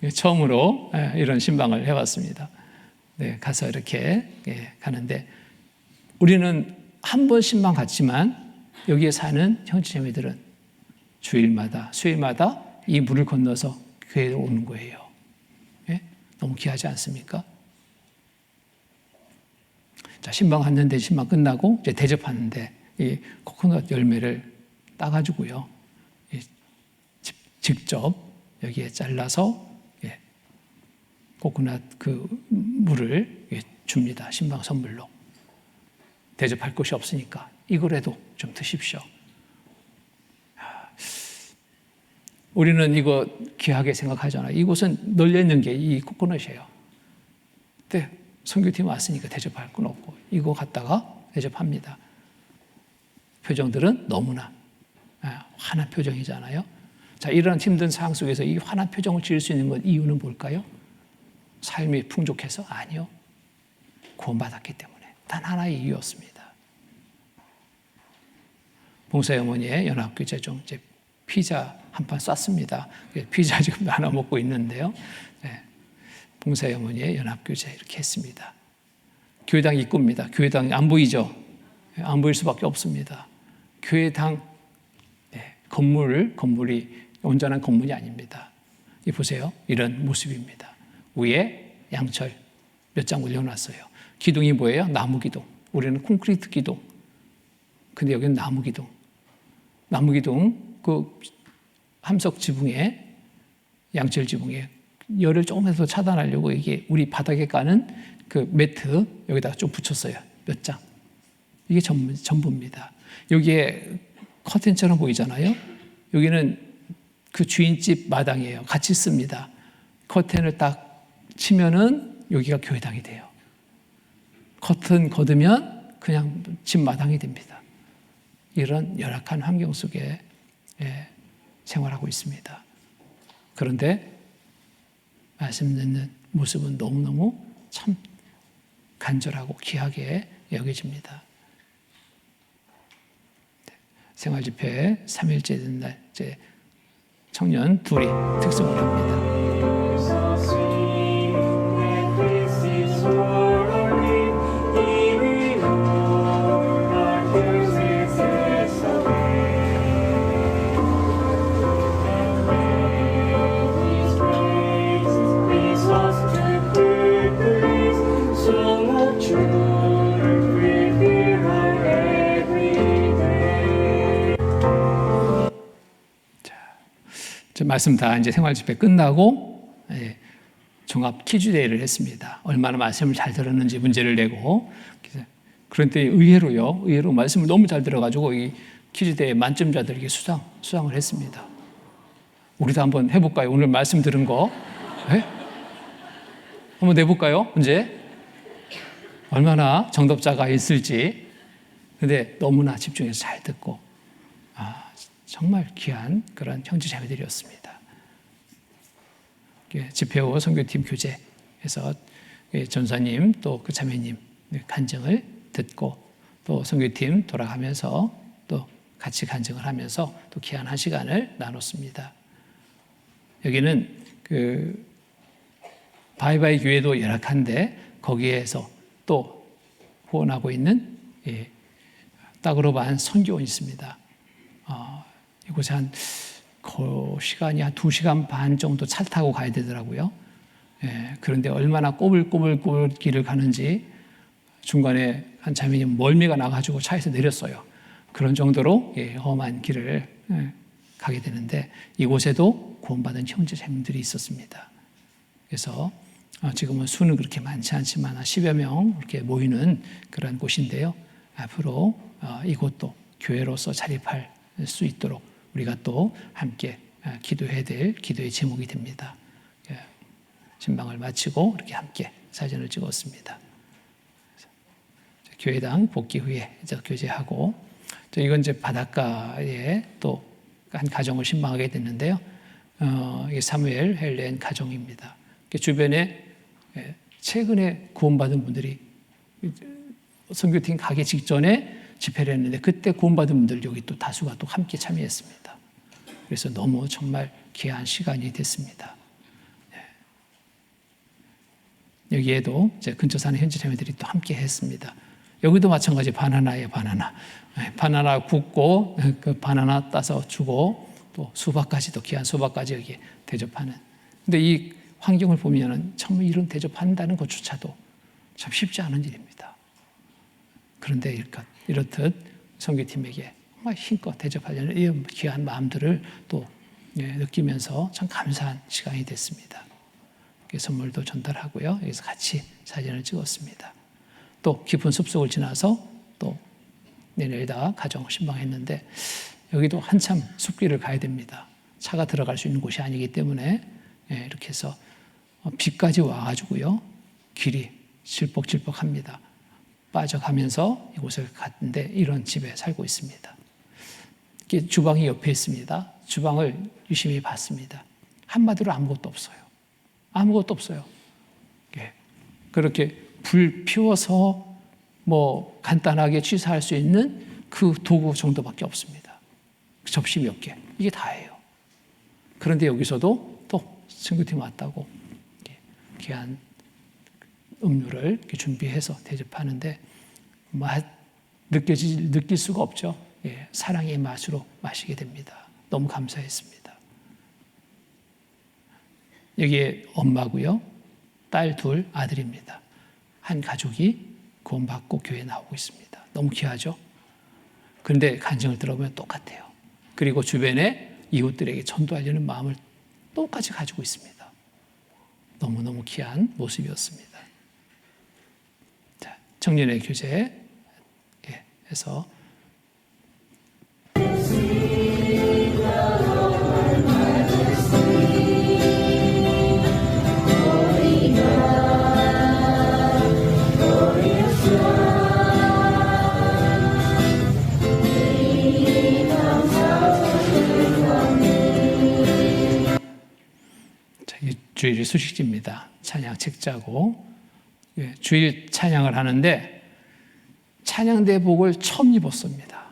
처음으로 이런 신방을 해봤습니다. 네, 가서 이렇게 가는데 우리는 한 번 신방 갔지만 여기에 사는 형제자매들은 주일마다 수요일마다 이 물을 건너서 교회에 오는 거예요. 예? 너무 귀하지 않습니까? 자, 신방 갔는데 신방 끝나고 이제 대접하는데 이 코코넛 열매를 따가지고요, 직접 여기에 잘라서 코코넛 그 물을 줍니다. 신방 선물로. 대접할 곳이 없으니까 이거라도 좀 드십시오. 우리는 이거 귀하게 생각하잖아요. 이곳은 널려있는 게 이 코코넛이에요. 근데 선교팀 왔으니까 대접할 건 없고 이거 갖다가 대접합니다. 표정들은 너무나 환한 표정이잖아요. 자, 이런 힘든 상황 속에서 이 환한 표정을 지을 수 있는 건 이유는 뭘까요? 삶이 풍족해서? 아니요. 구원받았기 때문에. 단 하나의 이유였습니다. 봉사의 어머니의 연합교제종 이제 피자 한 판 쐈습니다. 피자 지금 나눠 먹고 있는데요. 네. 봉사의 어머니의 연합교제 이렇게 했습니다. 교회당 입구입니다. 교회당이 안 보이죠? 안 보일 수밖에 없습니다. 교회당 건물이 온전한 건물이 아닙니다. 이 보세요. 이런 모습입니다. 위에 양철 몇 장 올려놨어요. 기둥이 뭐예요? 나무 기둥. 우리는 콘크리트 기둥. 근데 여기는 나무 기둥. 나무 기둥 그 함석 지붕에 양철 지붕에 열을 조금이라도 차단하려고 이게 우리 바닥에 까는 그 매트 여기다가 좀 붙였어요. 몇 장. 이게 전부입니다. 여기에 커튼처럼 보이잖아요. 여기는 그 주인집 마당이에요. 같이 씁니다. 커튼을 딱 치면은 여기가 교회당이 돼요. 커튼 걷으면 그냥 집 마당이 됩니다. 이런 열악한 환경 속에 생활하고 있습니다. 그런데 말씀 듣는 모습은 너무너무 참 간절하고 귀하게 여겨집니다. 생활집회 3일째 된 날 이제 청년 둘이 특성을 합니다. 말씀 다 이제 생활 집회 끝나고 종합 퀴즈데이를 했습니다. 얼마나 말씀을 잘 들었는지 문제를 내고. 그런데 의외로 말씀을 너무 잘 들어가지고 이 퀴즈데이 만점자들에게 수상을 했습니다. 우리도 한번 해볼까요? 오늘 말씀 들은 거 한번 내볼까요? 언제? 얼마나 정답자가 있을지. 근데 너무나 집중해서 잘 듣고 정말 귀한 그런 형제자매들이었습니다. 집회 후 선교팀 교제에서 전사님 또 그 자매님 간증을 듣고 또 선교팀 돌아가면서 또 같이 간증을 하면서 또 귀한 한 시간을 나눴습니다. 여기는 그 바이바이 교회도 열악한데 거기에서 또 후원하고 있는 땅으로 반 선교원이 있습니다. 이곳에 시간이 한 2시간 반 정도 차 타고 가야 되더라고요. 그런데 얼마나 꼬불꼬불 길을 가는지 중간에 한 자매님 멀미가 나가지고 차에서 내렸어요. 그런 정도로 험한 길을 가게 되는데 이곳에도 구원받은 형제 자매들이 있었습니다. 그래서 지금은 수는 그렇게 많지 않지만 한 10여 명 이렇게 모이는 그런 곳인데요. 앞으로 이곳도 교회로서 자립할 수 있도록 우리가 또 함께 기도해야 될 기도의 제목이 됩니다. 신방을 마치고 이렇게 함께 사진을 찍었습니다. 교회당 복귀 후에 이제 교제하고 이건 이제 바닷가에 또 한 가정을 신방하게 됐는데요. 이게 사무엘 헬렌 가정입니다. 주변에 최근에 구원받은 분들이 선교팀 가기 직전에 집회를 했는데 그때 구원받은 분들 여기 또 다수가 또 함께 참여했습니다. 그래서 너무 정말 귀한 시간이 됐습니다. 여기에도 이제 근처 사는 현지 자매들이 또 함께 했습니다. 여기도 마찬가지 바나나예요, 바나나. 바나나 굽고 그 바나나 따서 주고 또 수박까지도 귀한 수박까지 여기 대접하는. 근데 이 환경을 보면은 정말 이런 대접한다는 것조차도 참 쉽지 않은 일입니다. 그런데 이렇듯 선교팀에게 정말 힘껏 대접하려는 이 귀한 마음들을 또 느끼면서 참 감사한 시간이 됐습니다. 선물도 전달하고요. 여기서 같이 사진을 찍었습니다. 또 깊은 숲속을 지나서 또 내려다 가정을 신방했는데 여기도 한참 숲길을 가야 됩니다. 차가 들어갈 수 있는 곳이 아니기 때문에 이렇게 해서 비까지 와가지고요. 길이 질퍽질퍽합니다. 빠져가면서 이곳을 갔는데 이런 집에 살고 있습니다. 주방이 옆에 있습니다. 주방을 유심히 봤습니다. 한마디로 아무것도 없어요. 아무것도 없어요. 그렇게 불 피워서 뭐 간단하게 취사할 수 있는 그 도구 정도밖에 없습니다. 접시 몇 개. 이게 다예요. 그런데 여기서도 또 친구팀 왔다고 귀한 음료를 이렇게 준비해서 대접하는데 느낄 수가 없죠. 사랑의 맛으로 마시게 됩니다. 너무 감사했습니다. 여기에 엄마고요. 딸 둘, 아들입니다. 한 가족이 구원받고 교회에 나오고 있습니다. 너무 귀하죠? 그런데 간증을 들어보면 똑같아요. 그리고 주변에 이웃들에게 전도하려는 마음을 똑같이 가지고 있습니다. 너무너무 귀한 모습이었습니다. 자, 청년의 교제에서 주일 수식지입니다. 찬양 책자고 주일 찬양을 하는데 찬양대복을 처음 입었습니다.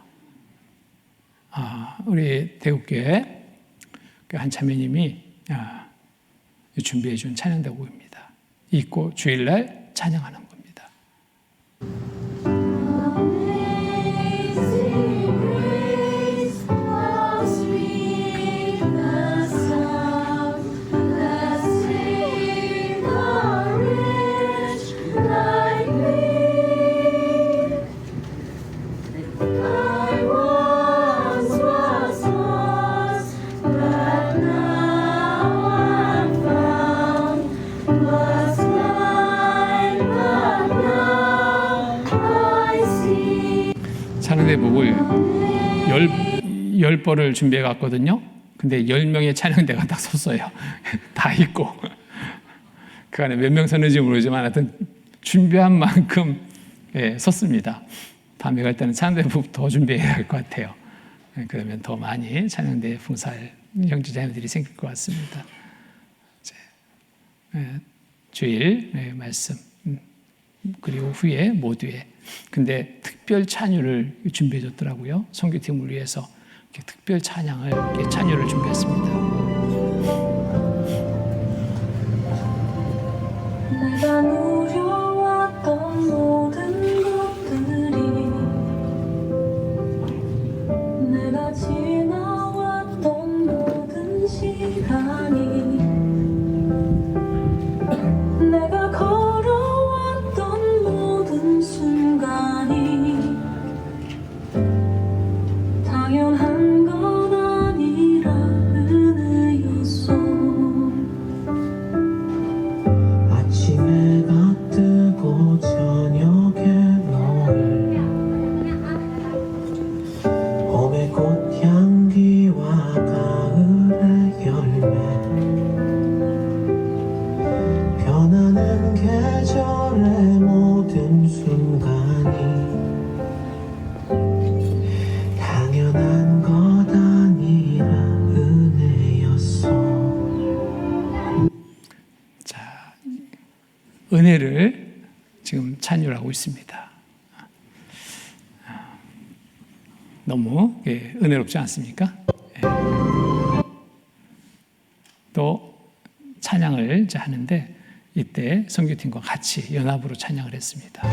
우리 대국교회 한 자매님이 준비해 준 찬양대복입니다. 입고 주일날 찬양하는 겁니다. 찬양대복을 10벌을 준비해 갔거든요. 근데 10명의 찬양대가 딱 섰어요. 다 있고. 그 안에 몇 명 섰는지 모르지만 하여튼 준비한 만큼 섰습니다. 다음에 갈 때는 찬양대복 더 준비해야 할 것 같아요. 그러면 더 많이 찬양대에 봉사할 형제자매들이 생길 것 같습니다. 주일 말씀 그리고 후에 모두에 근데 특별 찬유를 준비해 줬더라고요. 선교팀을 위해서 특별 찬양을 찬유를 준비했습니다. 내가 누려왔던 모든 것들이 내가 지나왔던 모든 시간이 내가 걸어왔던 모든 순간이 당연한 건 아니라 은혜였어. 아침에가 뜨고 저녁에 너를 봄의 꽃향기와 가을의 열매 변하는 계절의 모든 순간이 당연한 것 아니라 은혜였어. 자, 은혜를 지금 찬유하고 있습니다. 너무 은혜롭지 않습니까? 또 찬양을 하는데 이때 선교팀과 같이 연합으로 찬양을 했습니다.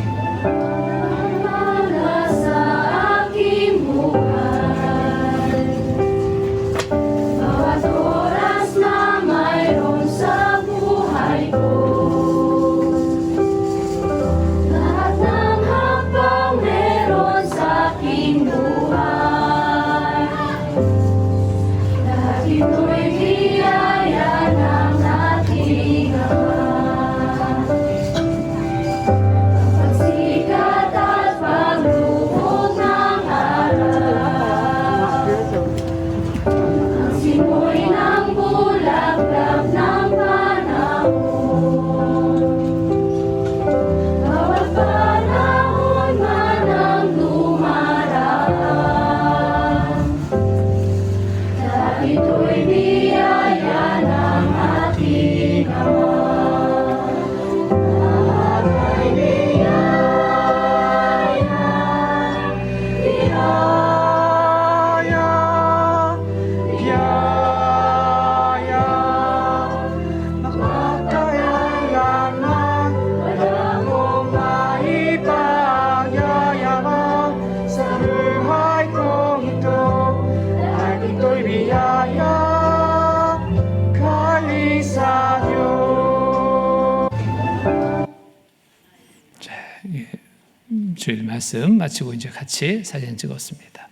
주일 말씀 마치고 이제 같이 사진 찍었습니다.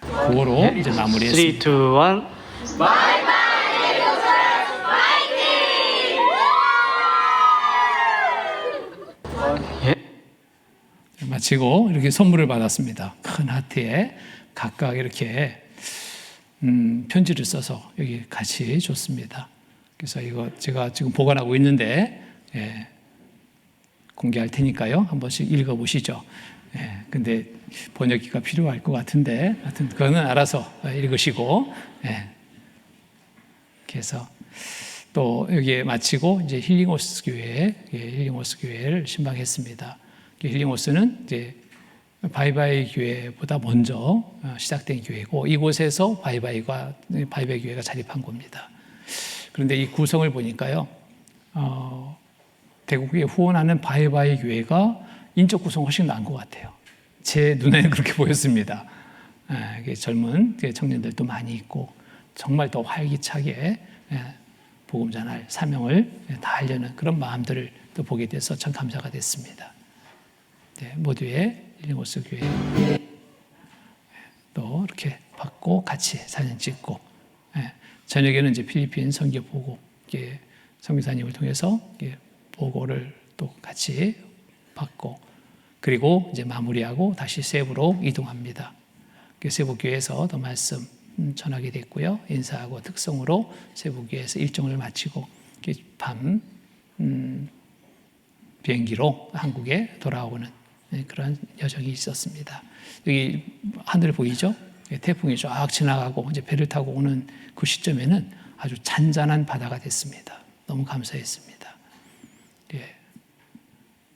그거로 이제 마무리했습니다. 3, 2, 1. 마치고 이렇게 선물을 받았습니다. 큰 하트에 각각 이렇게 편지를 써서 여기 같이 줬습니다. 그래서 이거 제가 지금 보관하고 있는데 공개할 테니까요. 한 번씩 읽어보시죠. 근데 번역기가 필요할 것 같은데, 하여튼 그거는 알아서 읽으시고, 그래서 또 여기에 마치고 이제 힐링호스 교회를 신방했습니다. 힐링호스는 이제 바이바이 교회보다 먼저 시작된 교회고, 이곳에서 바이바이 교회가 자립한 겁니다. 그런데 이 구성을 보니까요, 대국에 후원하는 바이바이 교회가 인적 구성 훨씬 나은 것 같아요. 제 눈에는 그렇게 보였습니다. 젊은 청년들도 많이 있고 정말 더 활기차게 복음 전할 사명을 다하려는 그런 마음들을 또 보게 돼서 참 감사가 됐습니다. 모두의 힐링호스 교회 또 이렇게 받고 같이 사진 찍고 저녁에는 이제 필리핀 선교 보고 선교사님을 통해서 보고를 또 같이 받고 그리고 이제 마무리하고 다시 세부로 이동합니다. 세부교회에서 더 말씀 전하게 됐고요. 인사하고 특성으로 세부교회에서 일정을 마치고 밤 비행기로 한국에 돌아오는 그런 여정이 있었습니다. 여기 하늘 보이죠? 태풍이 쫙 지나가고 이제 배를 타고 오는 그 시점에는 아주 잔잔한 바다가 됐습니다. 너무 감사했습니다.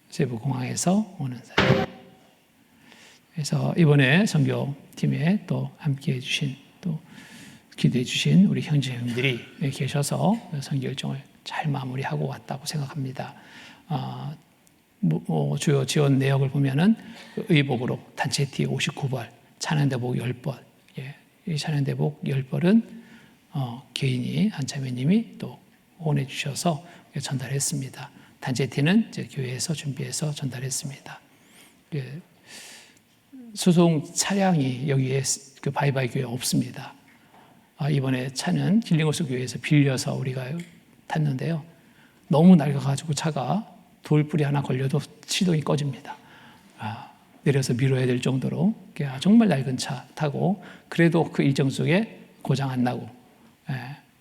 세부공항에서 오는 사람. 그래서 이번에 선교팀에 또 함께 해주신 또 기도해 주신 우리 형제님들이 계셔서 선교 일정을 잘 마무리하고 왔다고 생각합니다. 주요 지원 내역을 보면은 의복으로 단체티 59벌, 찬양대복 10벌. 이 찬양대복 10벌은 개인이 한 자매님이 또 후원해 주셔서 전달했습니다. 단체티는 이제 교회에서 준비해서 전달했습니다. 수송 차량이 여기에 그 바이바이 교회 없습니다. 이번에 차는 힐링호스 교회에서 빌려서 우리가 탔는데요. 너무 낡아가지고 차가 돌뿌리 하나 걸려도 시동이 꺼집니다. 내려서 밀어야 될 정도로 정말 낡은 차 타고 그래도 그 일정 속에 고장 안 나고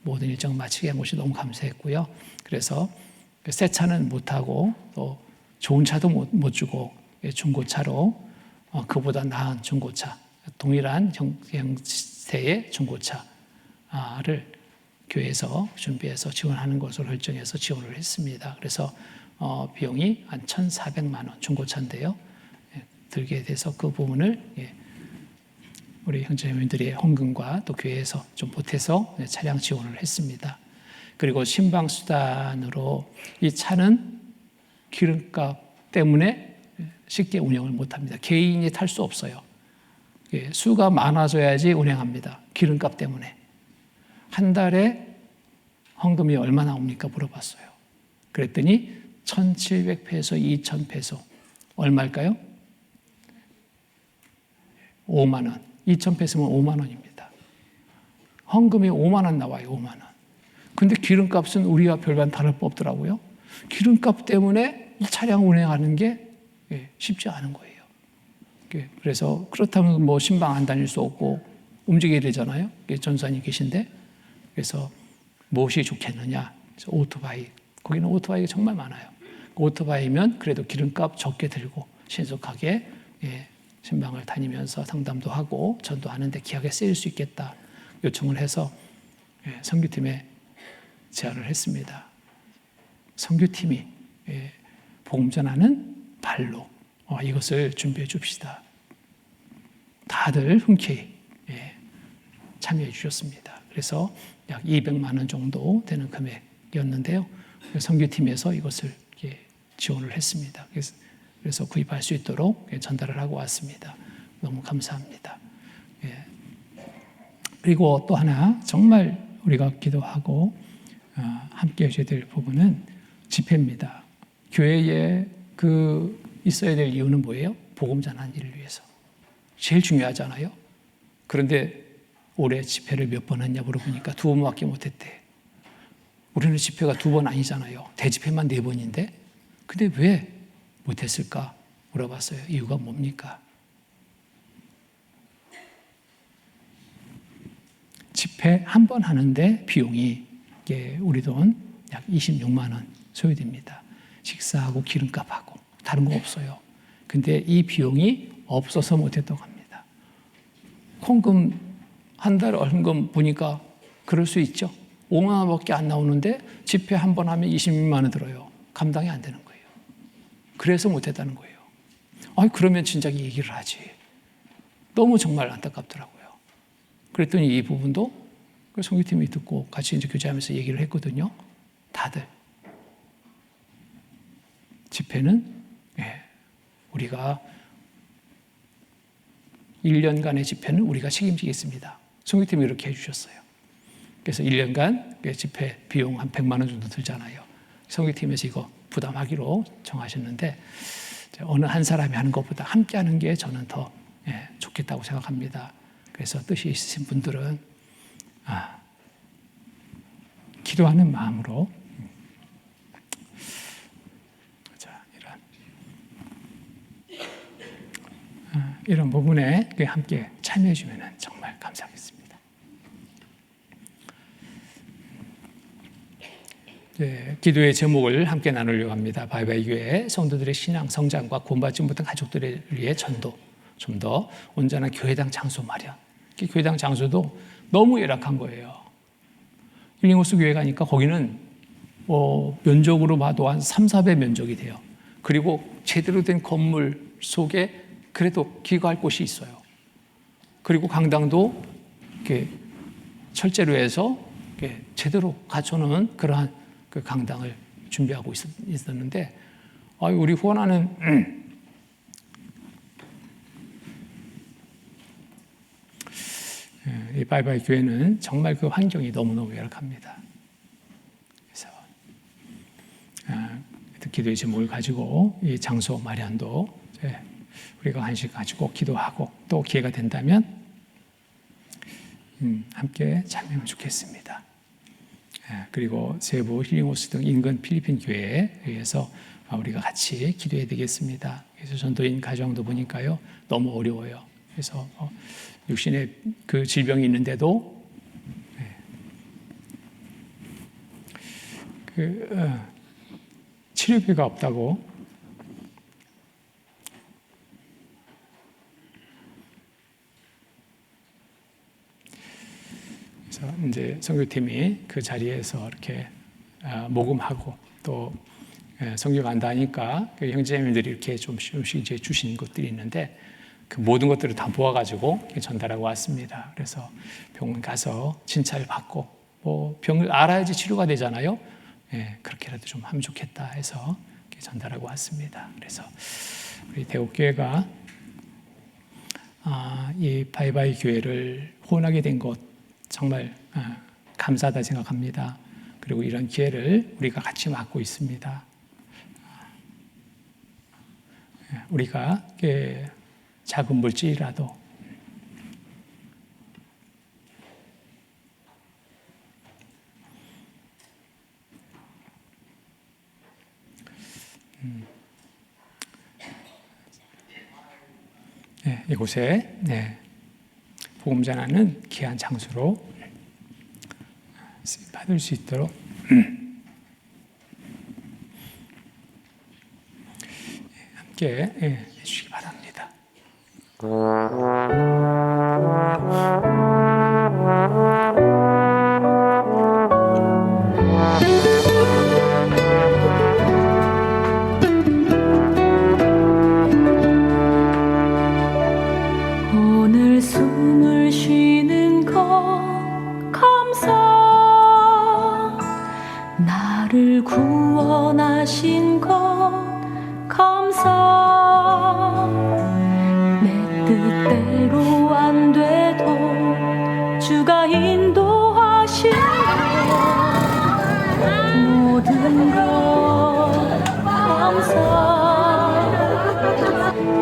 모든 일정 마치게 한 것이 너무 감사했고요. 그래서 새 차는 못 타고 또 좋은 차도 못 주고 중고차로 그보다 나은 중고차, 동일한 형태의 중고차를 교회에서 준비해서 지원하는 것으로 결정해서 지원을 했습니다. 그래서 비용이 한 1,400만 원 중고차인데요. 들게 돼서 그 부분을 우리 형제님들의 헌금과 또 교회에서 좀 보태서 차량 지원을 했습니다. 그리고 신방수단으로 이 차는 기름값 때문에 쉽게 운영을 못합니다. 개인이 탈 수 없어요. 수가 많아져야지 운행합니다. 기름값 때문에. 한 달에 헌금이 얼마 나옵니까? 물어봤어요. 그랬더니 1,700페소, 2,000페소. 얼마일까요? 5만 원. 2,000페소면 5만 원입니다. 헌금이 5만 원 나와요. 5만 원. 근데 기름값은 우리와 별반 다를 바 없더라고요. 기름값 때문에 이 차량 운행하는 게 쉽지 않은 거예요. 그래서 그렇다면 뭐 신방 안 다닐 수 없고 움직여야 되잖아요. 전사님 계신데. 그래서 무엇이 좋겠느냐? 그래서 오토바이. 거기는 오토바이가 정말 많아요. 오토바이면 그래도 기름값 적게 들고 신속하게 신방을 다니면서 상담도 하고 전도하는데 귀하게 쓰일 수 있겠다 요청을 해서 선교팀에 제안을 했습니다. 선교팀이 복음 전하는 발로 이것을 준비해 줍시다. 다들 흔쾌히 참여해 주셨습니다. 그래서 약 200만 원 정도 되는 금액이었는데요. 선교팀에서 이것을 지원을 했습니다. 그래서 구입할 수 있도록 전달을 하고 왔습니다. 너무 감사합니다. 그리고 또 하나 정말 우리가 기도하고 함께 하셔야 될 부분은 집회입니다. 교회에 있어야 될 이유는 뭐예요? 복음 전하는 일을 위해서. 제일 중요하잖아요. 그런데 올해 집회를 몇 번 했냐 물어보니까 2번밖에 못했대. 우리는 집회가 2번 아니잖아요. 대집회만 4번인데. 근데 왜 못했을까 물어봤어요. 이유가 뭡니까? 집회 한 번 하는데 비용이 우리 돈 약 26만 원 소요됩니다. 식사하고 기름값하고 다른 거 없어요. 근데 이 비용이 없어서 못했다고 합니다. 헌금 한 달 헌금 보니까 그럴 수 있죠. 5만 원밖에 안 나오는데 집회 한 번 하면 26만 원 들어요. 감당이 안 되는 거예요. 그래서 못했다는 거예요. 그러면 진작에 얘기를 하지. 너무 정말 안타깝더라고요. 그랬더니 이 부분도 선교팀이 듣고 같이 이제 교제하면서 얘기를 했거든요. 다들 집회는 우리가 1년간의 집회는 우리가 책임지겠습니다. 선교팀이 이렇게 해주셨어요. 그래서 1년간 집회 비용 한 100만 원 정도 들잖아요. 선교팀에서 이거 부담하기로 정하셨는데 어느 한 사람이 하는 것보다 함께 하는 게 저는 더 좋겠다고 생각합니다. 그래서 뜻이 있으신 분들은 기도하는 마음으로 이런 부분에 함께 참여해 주면 정말 감사하겠습니다. 기도의 제목을 함께 나누려고 합니다. 바이바이 교회 성도들의 신앙 성장과 구원받지 못한 가족들을 위해 전도, 좀 더 온전한 교회당 장소 마련. 교회당 장소도 너무 열악한 거예요. 힐링호스 교회 가니까 거기는 면적으로 봐도 한 3, 4배 면적이 돼요. 그리고 제대로 된 건물 속에 그래도 기거할 곳이 있어요. 그리고 강당도 이렇게 철제로 해서 이렇게 제대로 갖춰놓은 그러한 그 강당을 준비하고 있었는데, 우리 후원하는 이 바이바이 교회는 정말 그 환경이 너무너무 열악합니다. 그래서 기도의 제목을 가지고 이 장소 마련도 우리가 관심 가지고 기도하고 또 기회가 된다면 함께 참여하면 좋겠습니다. 그리고 세부 힐링호스 등 인근 필리핀 교회에 의해서 우리가 같이 기도해야 되겠습니다. 그래서 전도인 가정도 보니까요 너무 어려워요. 그래서 육신의 그 질병이 있는데도 치료비가 없다고 그래서 이제 선교팀이 그 자리에서 이렇게 모금하고 또 선교가 안 다니까 형제자매들이 이렇게 조금씩 이제 주신 것들이 있는데 그 모든 것들을 다 모아가지고 전달하고 왔습니다. 그래서 병원 가서 진찰 받고 뭐 병을 알아야지 치료가 되잖아요. 예, 그렇게라도 좀 하면 좋겠다 해서 이렇게 전달하고 왔습니다. 그래서 우리 대옥교회가 이 바이바이 교회를 후원하게 된 것 정말 감사하다 생각합니다. 그리고 이런 기회를 우리가 같이 맡고 있습니다. 우리가 작은 물질이라도 이곳에 복음 전하는 귀한 장소로 받을 수 있도록 함께 해주시기 바랍니다. 오늘 숨을 쉬는 것 감사 나를 구원하신 것 감사 내 뜻대로 안 돼도 주가 인도하신 것 모든 것 감사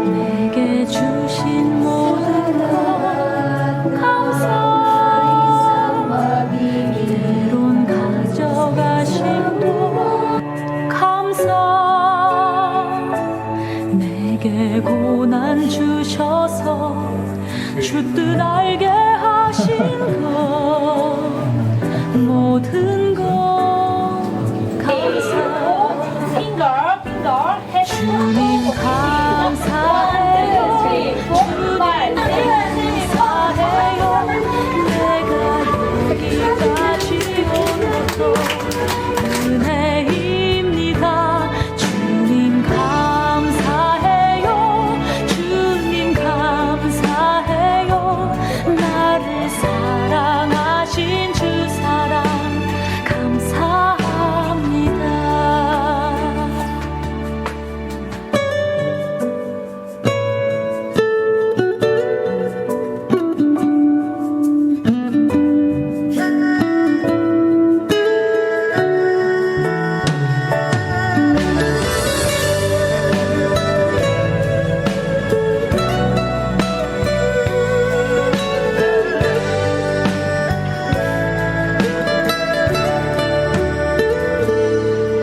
내게 주신 모든 것 감사 때론 가져가신 것 감사 내게 고난 주셔서 주 뜻 알게 하신 것 모든 것 감사 주님 감사해요 주님 감사해요 내가 여기까지 온 것도 은혜입니다 주님 감사해요 주님 감사해요 나를 사랑하신 주 사랑 감사합니다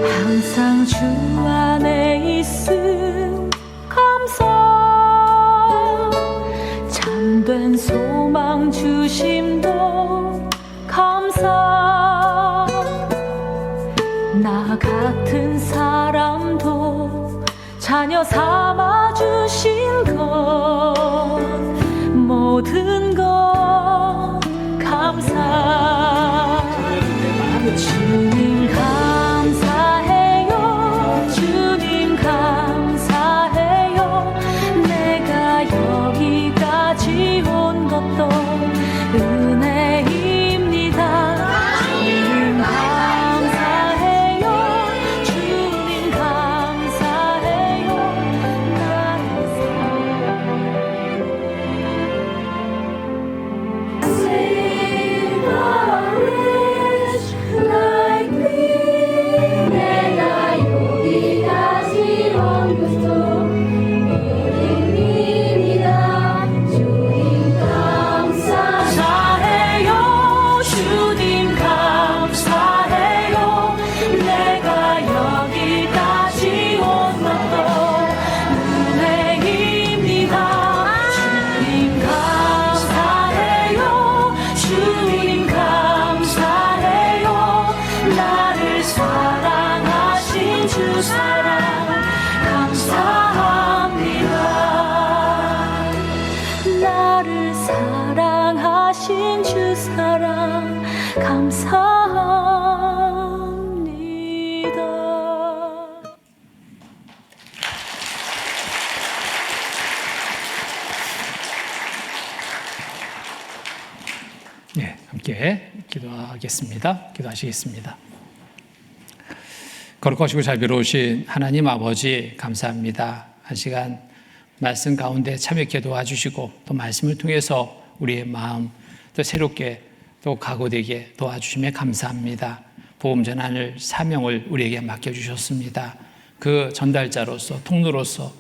항상 주 안에 있음 감사 참된 소망 주심도 감사 나 같은 사람도 자녀 삼아 주신 것 모든 것 감사 주님 감사해요 주님 감사해요 내가 여기까지 온 것도 은혜입니다 주님 감사해요 주님 감사해요 나를 like me 내가 여기까지 온 것도 은혜입니다 주님 감사해요 주님 감사해요 내가 여기까지 온 것도 은혜입니다 주님 감사해요 주님 감사해요 나를 사랑하신 주 사랑 감사합니다 나를 사랑하신 주 사랑 감사합니다 함께 함께 기도하겠습니다. 기도하시겠습니다. 거룩하시고 자비로우신 하나님 아버지 감사합니다. 한 시간 말씀 가운데 참여케 도와주시고 또 말씀을 통해서 우리의 마음 또 새롭게 또 각오되게 도와주심에 감사합니다. 복음 전하는 사명을 우리에게 맡겨주셨습니다. 그 전달자로서 통로로서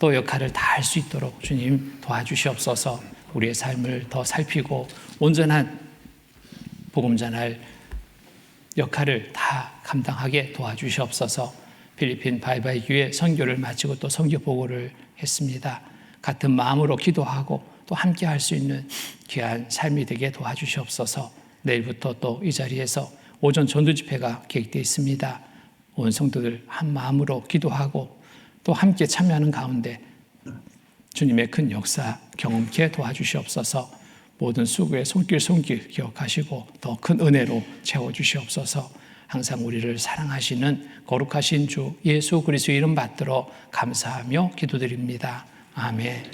또 역할을 다 할 수 있도록 주님 도와주시옵소서. 우리의 삶을 더 살피고 온전한 복음 전할 역할을 다 감당하게 도와주시옵소서. 필리핀 바이바이 교회 선교를 마치고 또 선교 보고를 했습니다. 같은 마음으로 기도하고 또 함께 할 수 있는 귀한 삶이 되게 도와주시옵소서. 내일부터 또 이 자리에서 오전 전도 집회가 계획되어 있습니다. 온 성도들 한 마음으로 기도하고 또 함께 참여하는 가운데 주님의 큰 역사 경험케 도와주시옵소서. 모든 수고의 손길 기억하시고 더 큰 은혜로 채워주시옵소서. 항상 우리를 사랑하시는 거룩하신 주 예수 그리스도의 이름 받들어 감사하며 기도드립니다. 아멘.